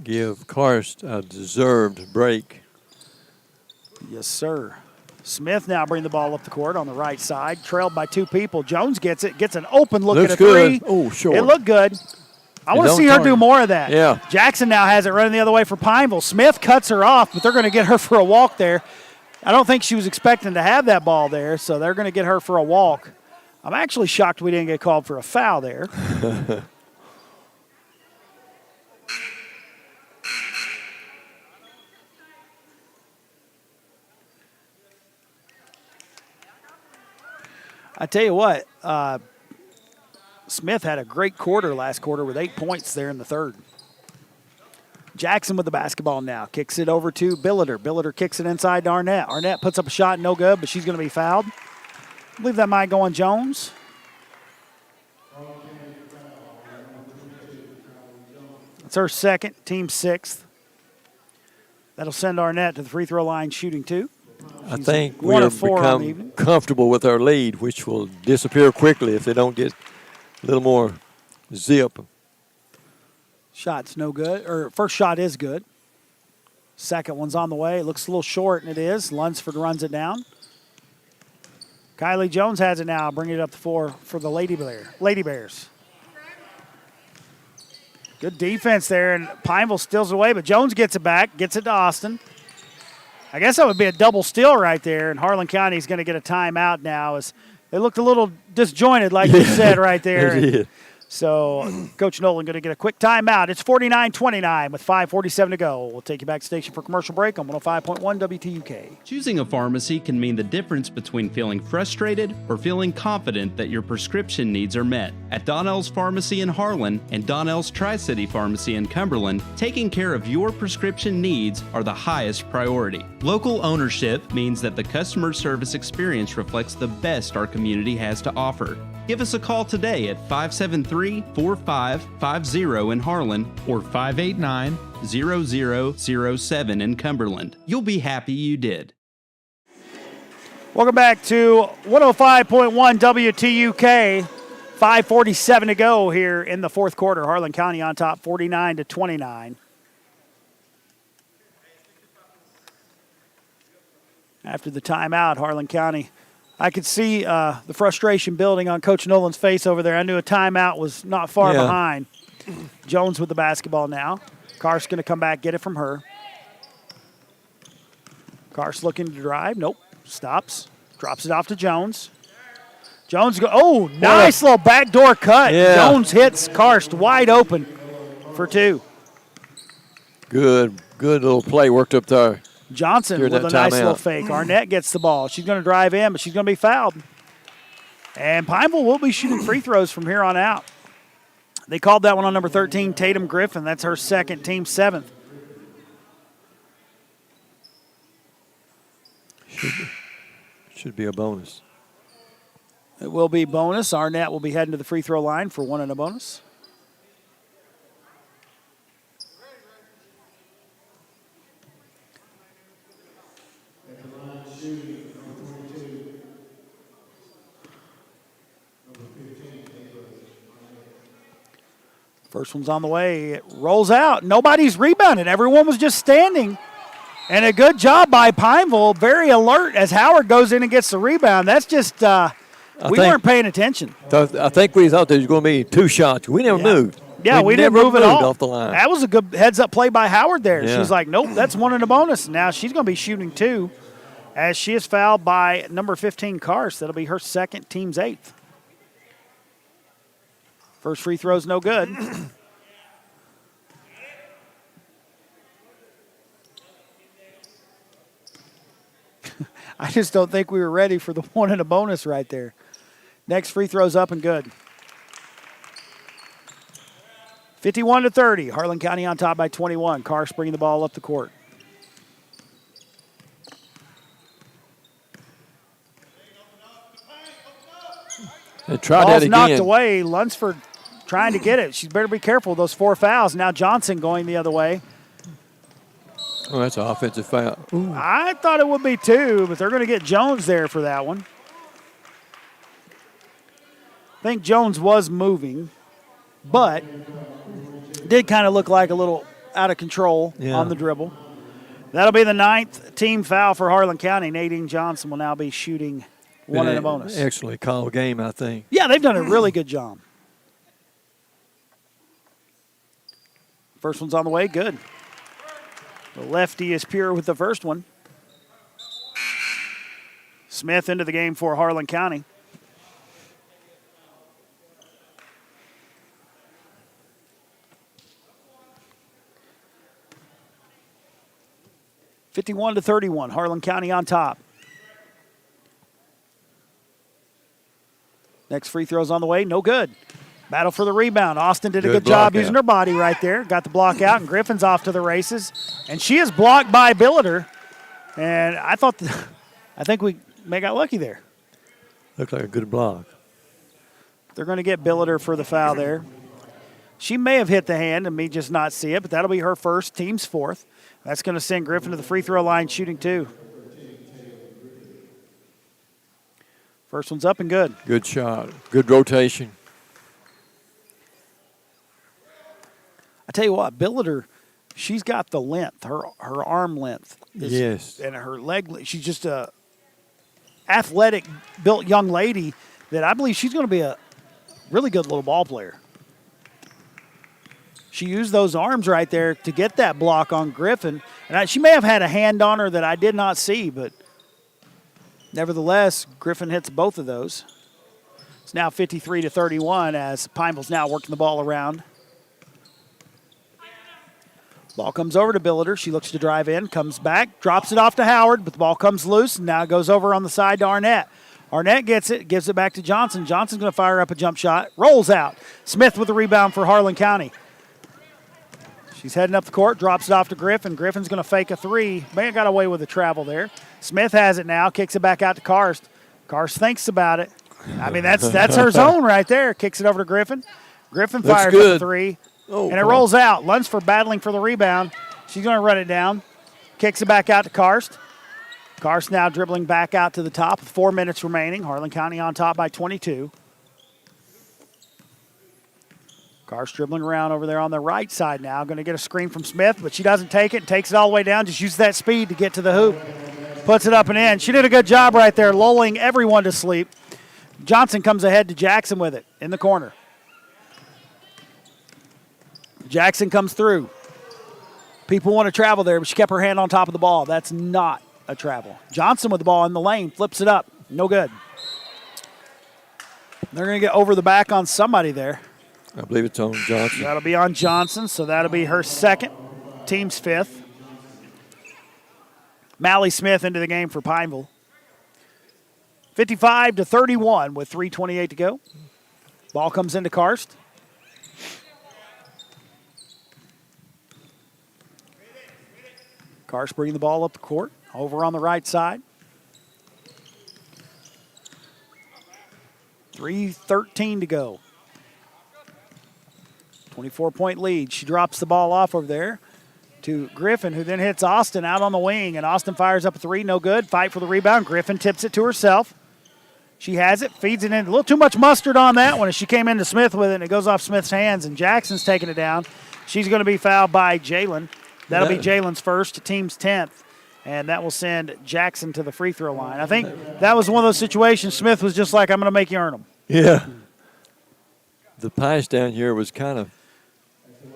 Speaker 2: Give Karst a deserved break.
Speaker 1: Yes, sir. Smith now bring the ball up the court on the right side, trailed by two people. Jones gets it, gets an open look at a three.
Speaker 2: Oh, short.
Speaker 1: It looked good. I want to see her do more of that.
Speaker 2: Yeah.
Speaker 1: Jackson now has it running the other way for Pineville. Smith cuts her off, but they're going to get her for a walk there. I don't think she was expecting to have that ball there, so they're going to get her for a walk. I'm actually shocked we didn't get called for a foul there. I tell you what, Smith had a great quarter last quarter with 8 points there in the third. Jackson with the basketball now. Kicks it over to Billiter. Billiter kicks it inside to Arnett. Arnett puts up a shot, no good, but she's going to be fouled. I believe that might go on Jones. It's her second, team sixth. That'll send Arnett to the free throw line shooting 2.
Speaker 2: I think we'll become comfortable with our lead, which will disappear quickly if they don't get a little more zip.
Speaker 1: Shot's no good, or first shot is good. Second one's on the way. It looks a little short, and it is. Lunsford runs it down. Kylie Jones has it now, bringing it up the floor for the Lady Bears. Good defense there, and Pineville steals it away, but Jones gets it back, gets it to Austin. I guess that would be a double steal right there, and Harlan County is going to get a timeout now as they looked a little disjointed, like you said right there. So Coach Nolan going to get a quick timeout. It's 49-29 with 5:47 to go. We'll take you back to station for commercial break on 105.1 WTUK.
Speaker 11: Choosing a pharmacy can mean the difference between feeling frustrated or feeling confident that your prescription needs are met. At Donnell's Pharmacy in Harlan and Donnell's Tri-City Pharmacy in Cumberland, taking care of your prescription needs are the highest priority. Local ownership means that the customer service experience reflects the best our community has to offer. Give us a call today at 573-4550 in Harlan or 589-0007 in Cumberland. You'll be happy you did.
Speaker 1: Welcome back to 105.1 WTUK. 5:47 to go here in the fourth quarter. Harlan County on top 49-29. After the timeout, Harlan County, I could see the frustration building on Coach Nolan's face over there. I knew a timeout was not far behind. Jones with the basketball now. Karst going to come back, get it from her. Karst looking to drive. Nope. Stops. Drops it off to Jones. Jones nice little backdoor cut. Yeah. Jones hits Karst wide open for 2. Good little play worked up there. Johnson with a nice little fake. Arnett gets the ball. She's going to drive in, but she's going to be fouled. And Pineville will be shooting free throws from here on out. They called that one on number 13, Tatum Griffin. That's her second, team 7th.
Speaker 2: Should be a bonus.
Speaker 1: It will be bonus. Arnett will be heading to the free throw line for 1 and a bonus. First one's on the way. It rolls out. Nobody's rebounded. Everyone was just standing. And a good job by Pineville. Very alert as Howard goes in and gets the rebound. That's just, we weren't paying attention.
Speaker 2: I think we thought there was going to be 2 shots. We never moved.
Speaker 1: Yeah, we didn't move at all.
Speaker 2: Off the line.
Speaker 1: That was a good heads-up play by Howard there. Yeah. She's like, nope, that's 1 and a bonus. Now she's going to be shooting 2 as she is fouled by number 15, Karst. That'll be her second, team's 8th. First free throw's no good. I just don't think we were ready for the 1 and a bonus right there. Next free throw's up and good. 51-30. Harlan County on top by 21. Karst bringing the ball up the court.
Speaker 2: They tried
Speaker 1: Ball's
Speaker 2: that again.
Speaker 1: Knocked away. Lunsford trying to get it. She's better be careful with those 4 fouls. Now Johnson going the other way.
Speaker 2: Oh, that's an offensive foul. Ooh.
Speaker 1: I thought it would be 2, but they're going to get Jones there for that one. I think Jones was moving, but did kind of look like a little out of control on the dribble. That'll be the 9th team foul for Harlan County. Nadine Johnson will now be shooting 1 and a bonus.
Speaker 2: Excellent call game, I think.
Speaker 1: Yeah, they've done a really good job. First one's on the way. Good. The lefty is pure with the first one. Smith into the game for Harlan County. (51-31). Harlan County on top. Next free throw's on the way. No good. Battle for the rebound. Austin did a
Speaker 2: Good
Speaker 1: good job
Speaker 2: block
Speaker 1: using
Speaker 2: out.
Speaker 1: her body right there. Got the block out, and Griffin's off to the races. And she is blocked by Billiter. And I think we may got lucky there.
Speaker 2: Looked like a good block.
Speaker 1: They're going to get Billiter for the foul there. She may have hit the hand and me just not see it, but that'll be her first, team's fourth. That's going to send Griffin to the free throw line shooting 2. First one's up and good.
Speaker 2: Good shot. Good rotation.
Speaker 1: I tell you what, Billiter, she's got the length, her arm length.
Speaker 2: Yes.
Speaker 1: And her leg. She's just a athletic, built young lady that I believe she's going to be a really good little ball player. She used those arms right there to get that block on Griffin. And she may have had a hand on her that I did not see, but nevertheless, Griffin hits both of those. It's now 53-31 as Pineville's now working the ball around. Ball comes over to Billiter. She looks to drive in, comes back, drops it off to Howard, but the ball comes loose, and now it goes over on the side to Arnett. Arnett gets it, gives it back to Johnson. Johnson's going to fire up a jump shot, rolls out. Smith with the rebound for Harlan County. She's heading up the court, drops it off to Griffin. Griffin's going to fake a 3. Man got away with the travel there. Smith has it now, kicks it back out to Karst. Karst thinks about it. I mean, that's her zone right there. Kicks it over to Griffin. Griffin fires up a 3.
Speaker 2: Oh,
Speaker 1: and it rolls out. Lunsford battling for the rebound. She's going to run it down. Kicks it back out to Karst. Karst now dribbling back out to the top with 4 minutes remaining. Harlan County on top by 22. Karst dribbling around over there on the right side now. Going to get a screen from Smith, but she doesn't take it. Takes it all the way down. Just uses that speed to get to the hoop. Puts it up and in. She did a good job right there, lulling everyone to sleep. Johnson comes ahead to Jackson with it in the corner. Jackson comes through. People want to travel there, but she kept her hand on top of the ball. That's not a travel. Johnson with the ball in the lane, flips it up. No good. They're going to get over the back on somebody there.
Speaker 2: I believe it's on Johnson.
Speaker 1: That'll be on Johnson, so that'll be her second, team's 5th. Mally Smith into the game for Pineville. 55-31 with 3:28 to go. Ball comes into Karst. Karst bringing the ball up the court, over on the right side. 3:13 to go. 24-point lead. She drops the ball off over there to Griffin, who then hits Austin out on the wing, and Austin fires up a 3, no good. Fight for the rebound. Griffin tips it to herself. She has it, feeds it in. A little too much mustard on that one as she came into Smith with it, and it goes off Smith's hands, and Jackson's taking it down. She's going to be fouled by Jalen. That'll be Jalen's first, team's 10th, and that will send Jackson to the free throw line. I think that was one of those situations Smith was just like, I'm going to make you earn them.
Speaker 2: Yeah. The pass down here was kind of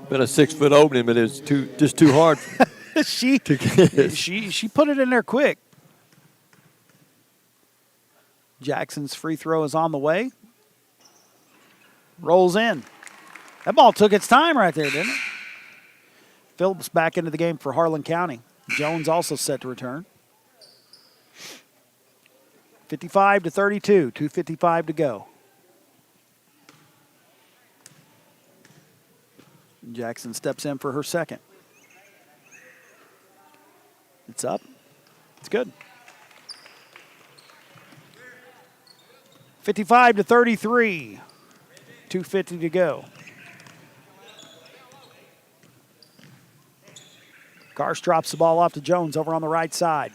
Speaker 2: been a 6-foot opening, but it's just too hard.
Speaker 1: she put it in there quick. Jackson's free throw is on the way. Rolls in. That ball took its time right there, didn't it? Phillips back into the game for Harlan County. Jones also set to return. 55-32, 2:55 to go. Jackson steps in for her second. It's up. It's good. 55-33, 2:50 to go. Karst drops the ball off to Jones over on the right side.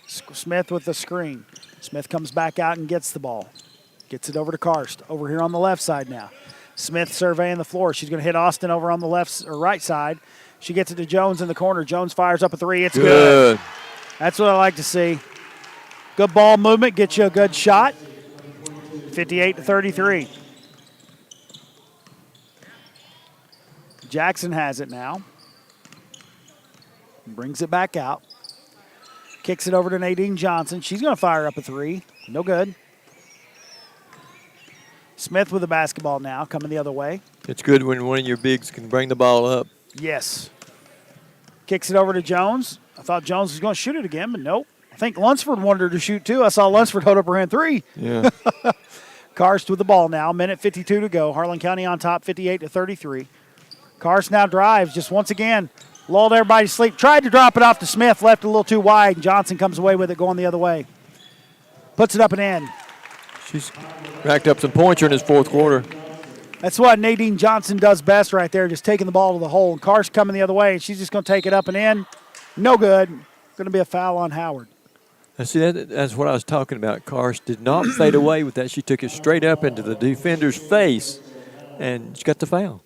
Speaker 1: Smith with the screen. Smith comes back out and gets the ball. Gets it over to Karst. Over here on the left side now. Smith surveying the floor. She's going to hit Austin over on the left or right side. She gets it to Jones in the corner. Jones fires up a 3. It's good. That's what I like to see. Good ball movement. Gets you a good shot. 58-33. Jackson has it now. Brings it back out. Kicks it over to Nadine Johnson. She's going to fire up a 3. No good. Smith with the basketball now, coming the other way.
Speaker 2: It's good when one of your bigs can bring the ball up.
Speaker 1: Yes. Kicks it over to Jones. I thought Jones was going to shoot it again, but nope. I think Lunsford wanted her to shoot too. I saw Lunsford hold up her hand 3.
Speaker 2: Yeah.
Speaker 1: Karst with the ball now. Minute 52 to go. Harlan County on top, 58-33. Karst now drives, just once again, lulled everybody to sleep. Tried to drop it off to Smith, left it a little too wide. Johnson comes away with it going the other way. Puts it up and in.
Speaker 2: She's racked up some points in his fourth quarter.
Speaker 1: That's what Nadine Johnson does best right there, just taking the ball to the hole. And Karst coming the other way, and she's just going to take it up and in. No good. Going to be a foul on Howard.
Speaker 2: And see, that's what I was talking about. Karst did not fade away with that. She took it straight up into the defender's face, and she got the foul.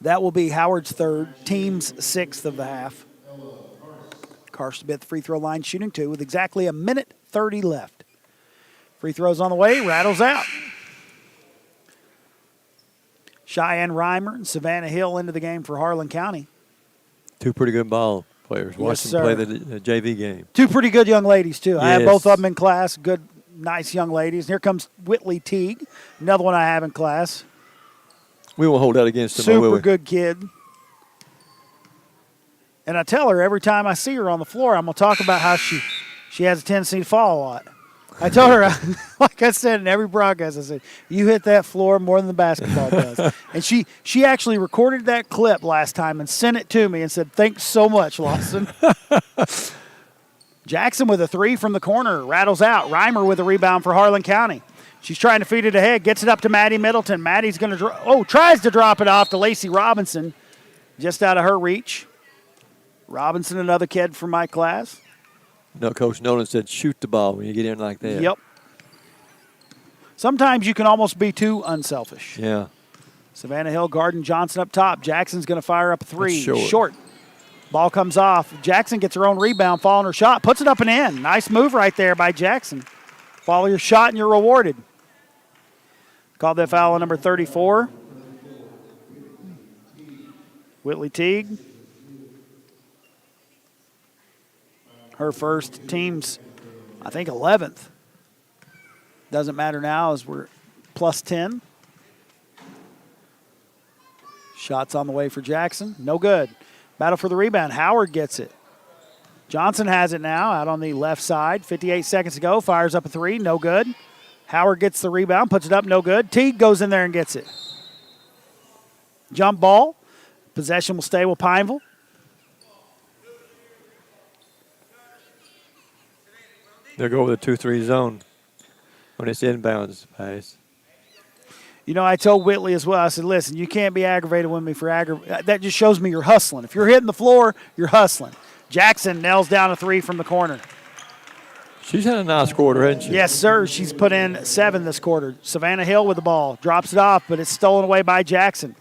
Speaker 1: That will be Howard's third, team's sixth of the half. Karst will be at the free throw line shooting 2 with exactly a minute 30 left. Free throws on the way, rattles out. Cheyenne Reimer and Savannah Hill into the game for Harlan County.
Speaker 2: Two pretty good ball players. Watch them play the JV game.
Speaker 1: Two pretty good young ladies, too.
Speaker 2: Yes.
Speaker 1: I have both of them in class. Good, nice young ladies. And here comes Whitley Teague, another one I have in class.
Speaker 2: We won't hold that against them, will we?
Speaker 1: Super good kid. And I tell her every time I see her on the floor, I'm going to talk about how she has a tendency to fall a lot. I told her, like I said in every broadcast, I said, you hit that floor more than the basketball does. And she actually recorded that clip last time and sent it to me and said, thanks so much, Lawson. Jackson with a 3 from the corner, rattles out. Reimer with a rebound for Harlan County. She's trying to feed it ahead, gets it up to Maddie Middleton. Maddie's going to tries to drop it off to Lacey Robinson, just out of her reach. Robinson, another kid from my class.
Speaker 2: No, Coach Nolan said shoot the ball when you get in like that.
Speaker 1: Yep. Sometimes you can almost be too unselfish.
Speaker 2: Yeah.
Speaker 1: Savannah Hill, Garden Johnson up top. Jackson's going to fire up a 3.
Speaker 2: That's short.
Speaker 1: Ball comes off. Jackson gets her own rebound, following her shot. Puts it up and in. Nice move right there by Jackson. Follow your shot and you're rewarded. Called that foul on number 34. Whitley Teague. Her first, team's, I think, 11th. Doesn't matter now as we're plus 10. Shots on the way for Jackson. No good. Battle for the rebound. Howard gets it. Johnson has it now out on the left side. 58 seconds to go. Fires up a 3. No good. Howard gets the rebound. Puts it up. No good. Teague goes in there and gets it. Jump ball. Possession will stay with Pineville.
Speaker 2: They'll go with a 2-3 zone when it's inbounds pass.
Speaker 1: You know, I told Whitley as well, I said, listen, you can't be aggravated with me for that just shows me you're hustling. If you're hitting the floor, you're hustling. Jackson nails down a 3 from the corner.
Speaker 2: She's had a nice quarter, hasn't she?
Speaker 1: Yes, sir. She's put in 7 this quarter. Savannah Hill with the ball. Drops it off, but it's stolen away by Jackson.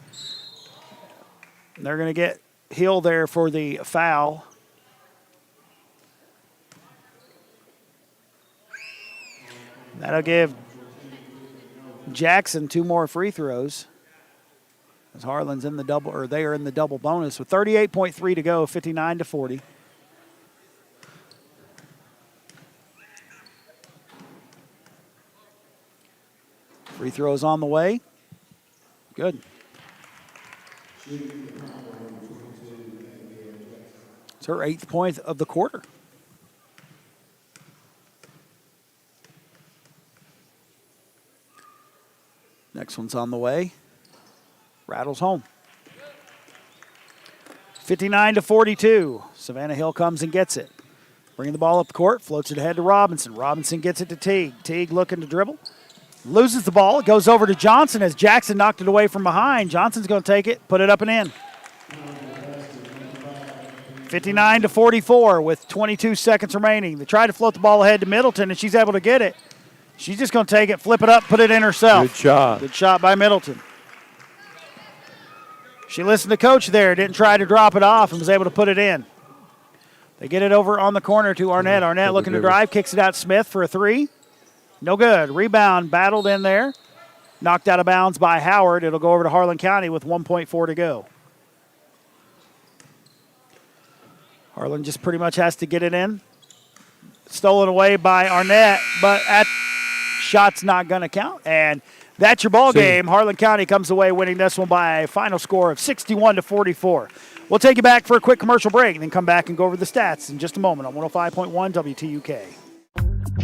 Speaker 1: They're going to get Hill there for the foul. That'll give Jackson 2 more free throws. As Harlan's in the double, or they are in the double bonus with 38.3 to go, 59-40. Free throws on the way. Good. It's her 8th point of the quarter. Next one's on the way. Rattles home. 59-42. Savannah Hill comes and gets it. Bringing the ball up the court, floats it ahead to Robinson. Robinson gets it to Teague. Teague looking to dribble. Loses the ball. It goes over to Johnson as Jackson knocked it away from behind. Johnson's going to take it, put it up and in. 59-44 with 22 seconds remaining. They try to float the ball ahead to Middleton, and she's able to get it. She's just going to take it, flip it up, put it in herself.
Speaker 2: Good shot.
Speaker 1: Good shot by Middleton. She listened to Coach there, didn't try to drop it off, and was able to put it in. They get it over on the corner to Arnett. Arnett looking to drive, kicks it out Smith for a 3. No good. Rebound battled in there. Knocked out of bounds by Howard. It'll go over to Harlan County with 1.4 to go. Harlan just pretty much has to get it in. Stolen away by Arnett, but shot's not going to count. And that's your ball game. Harlan County comes away winning this one by a final score of 61-44. We'll take you back for a quick commercial break and then come back and go over the stats in just a moment on 105.1 WTUK.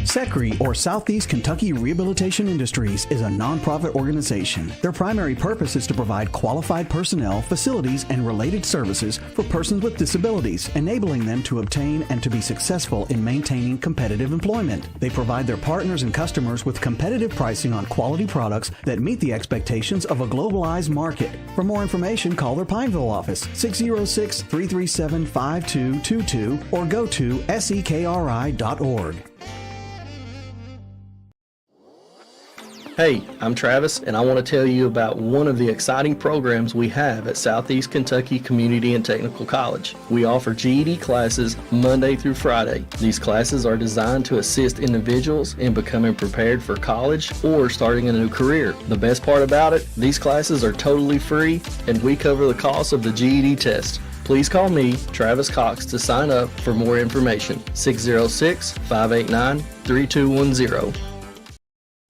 Speaker 8: SECRE, or Southeast Kentucky Rehabilitation Industries, is a nonprofit organization. Their primary purpose is to provide qualified personnel, facilities, and related services for persons with disabilities, enabling them to obtain and to be successful in maintaining competitive employment. They provide their partners and customers with competitive pricing on quality products that meet the expectations of a globalized market. For more information, call their Pineville office, 606-337-5222, or go to sekri.org.
Speaker 9: Hey, I'm Travis, and I want to tell you about one of the exciting programs we have at Southeast Kentucky Community and Technical College. We offer GED classes Monday through Friday. These classes are designed to assist individuals in becoming prepared for college or starting a new career. The best part about it, these classes are totally free, and we cover the cost of the GED test. Please call me, Travis Cox, to sign up for more information. 606-589-3210.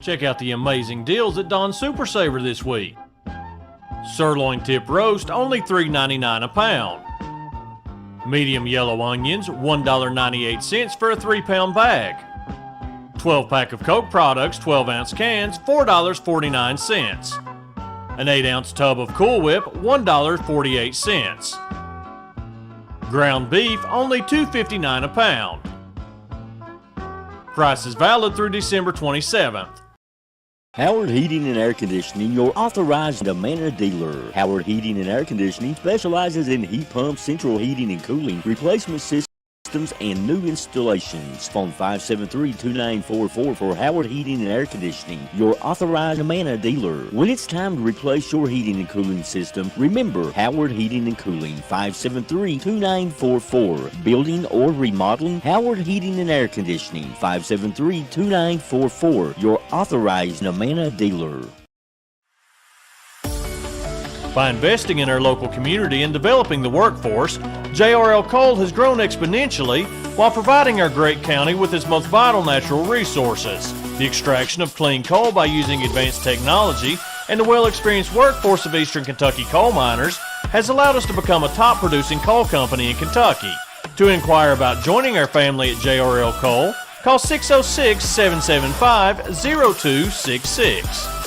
Speaker 3: Check out the amazing deals at Don's Super Saver this week. Sirloin tip roast, only $3.99 a pound. Medium yellow onions, $1.98 for a 3-pound bag. 12-pack of Coke products, 12-ounce cans, $4.49. An 8-ounce tub of Cool Whip, $1.48. Ground beef, only $2.59 a pound. Price is valid through December 27th.
Speaker 10: Howard Heating and Air Conditioning, your authorized Amana dealer. Howard Heating and Air Conditioning specializes in heat pumps, central heating and cooling, replacement systems, and new installations. Phone 573-2944 for Howard Heating and Air Conditioning, your authorized Amana dealer. When it's time to replace your heating and cooling system, remember Howard Heating and Cooling, 573-2944. Building or remodeling, Howard Heating and Air Conditioning, 573-2944, your authorized Amana dealer.
Speaker 3: By investing in our local community and developing the workforce, JRL Coal has grown exponentially while providing our great county with its most vital natural resources. The extraction of clean coal by using advanced technology and the well-experienced workforce of Eastern Kentucky coal miners has allowed us to become a top-producing coal company in Kentucky. To inquire about joining our family at JRL Coal, call 606-775-0266.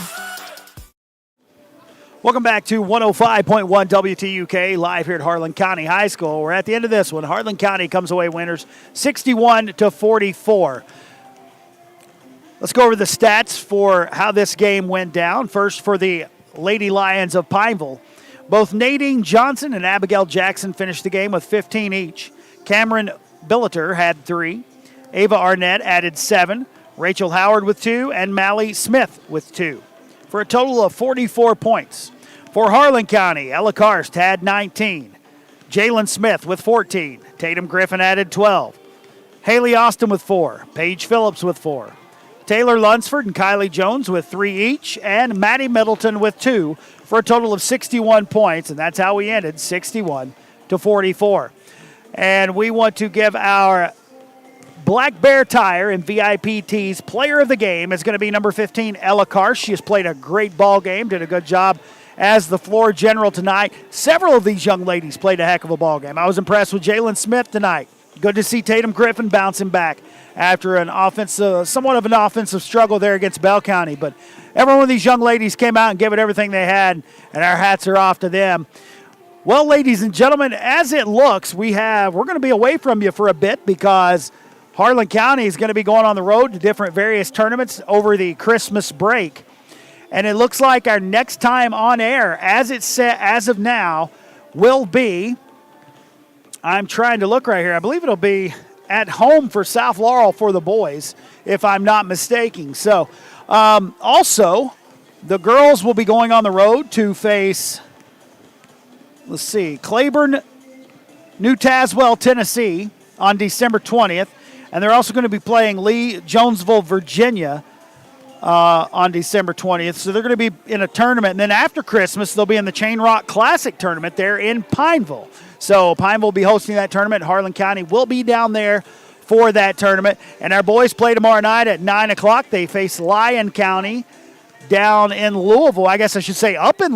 Speaker 1: Welcome back to 105.1 WTUK, live here at Harlan County High School. We're at the end of this one. Harlan County comes away winners 61-44. Let's go over the stats for how this game went down. First, for the Lady Lions of Pineville. Both Nadine Johnson and Abigail Jackson finished the game with 15 each. Cameron Billiter had 3. Ava Arnett added 7. Rachel Howard with 2. And Mally Smith with 2. For a total of 44 points. For Harlan County, Ella Karst had 19. Jalen Smith with 14. Tatum Griffin added 12. Haley Austin with 4. Paige Phillips with 4. Taylor Lunsford and Kylie Jones with 3 each. And Maddie Middleton with 2 for a total of 61 points. And that's how we ended, 61-44. And we want to give our Black Bear Tire and VIP Tees player of the game is going to be number 15, Ella Karst. She has played a great ball game, did a good job as the floor general tonight. Several of these young ladies played a heck of a ball game. I was impressed with Jalen Smith tonight. Good to see Tatum Griffin bouncing back after an somewhat of an offensive struggle there against Bell County. But every one of these young ladies came out and gave it everything they had, and our hats are off to them. Well, ladies and gentlemen, as it looks, we're going to be away from you for a bit because Harlan County is going to be going on the road to different various tournaments over the Christmas break. And it looks like our next time on air, as of now, will be, I'm trying to look right here, I believe it'll be at home for South Laurel for the boys, if I'm not mistaken. So, also, the girls will be going on the road to face, Claiborne, New Tazewell, Tennessee on December 20th. And they're also going to be playing Lee Jonesville, Virginia on December 20th. So they're going to be in a tournament. And then after Christmas, they'll be in the Chain Rock Classic tournament there in Pineville. So Pineville will be hosting that tournament. Harlan County will be down there for that tournament. And our boys play tomorrow night at 9 o'clock. They face Lyon County down in Louisville. I guess I should say up in Louisville.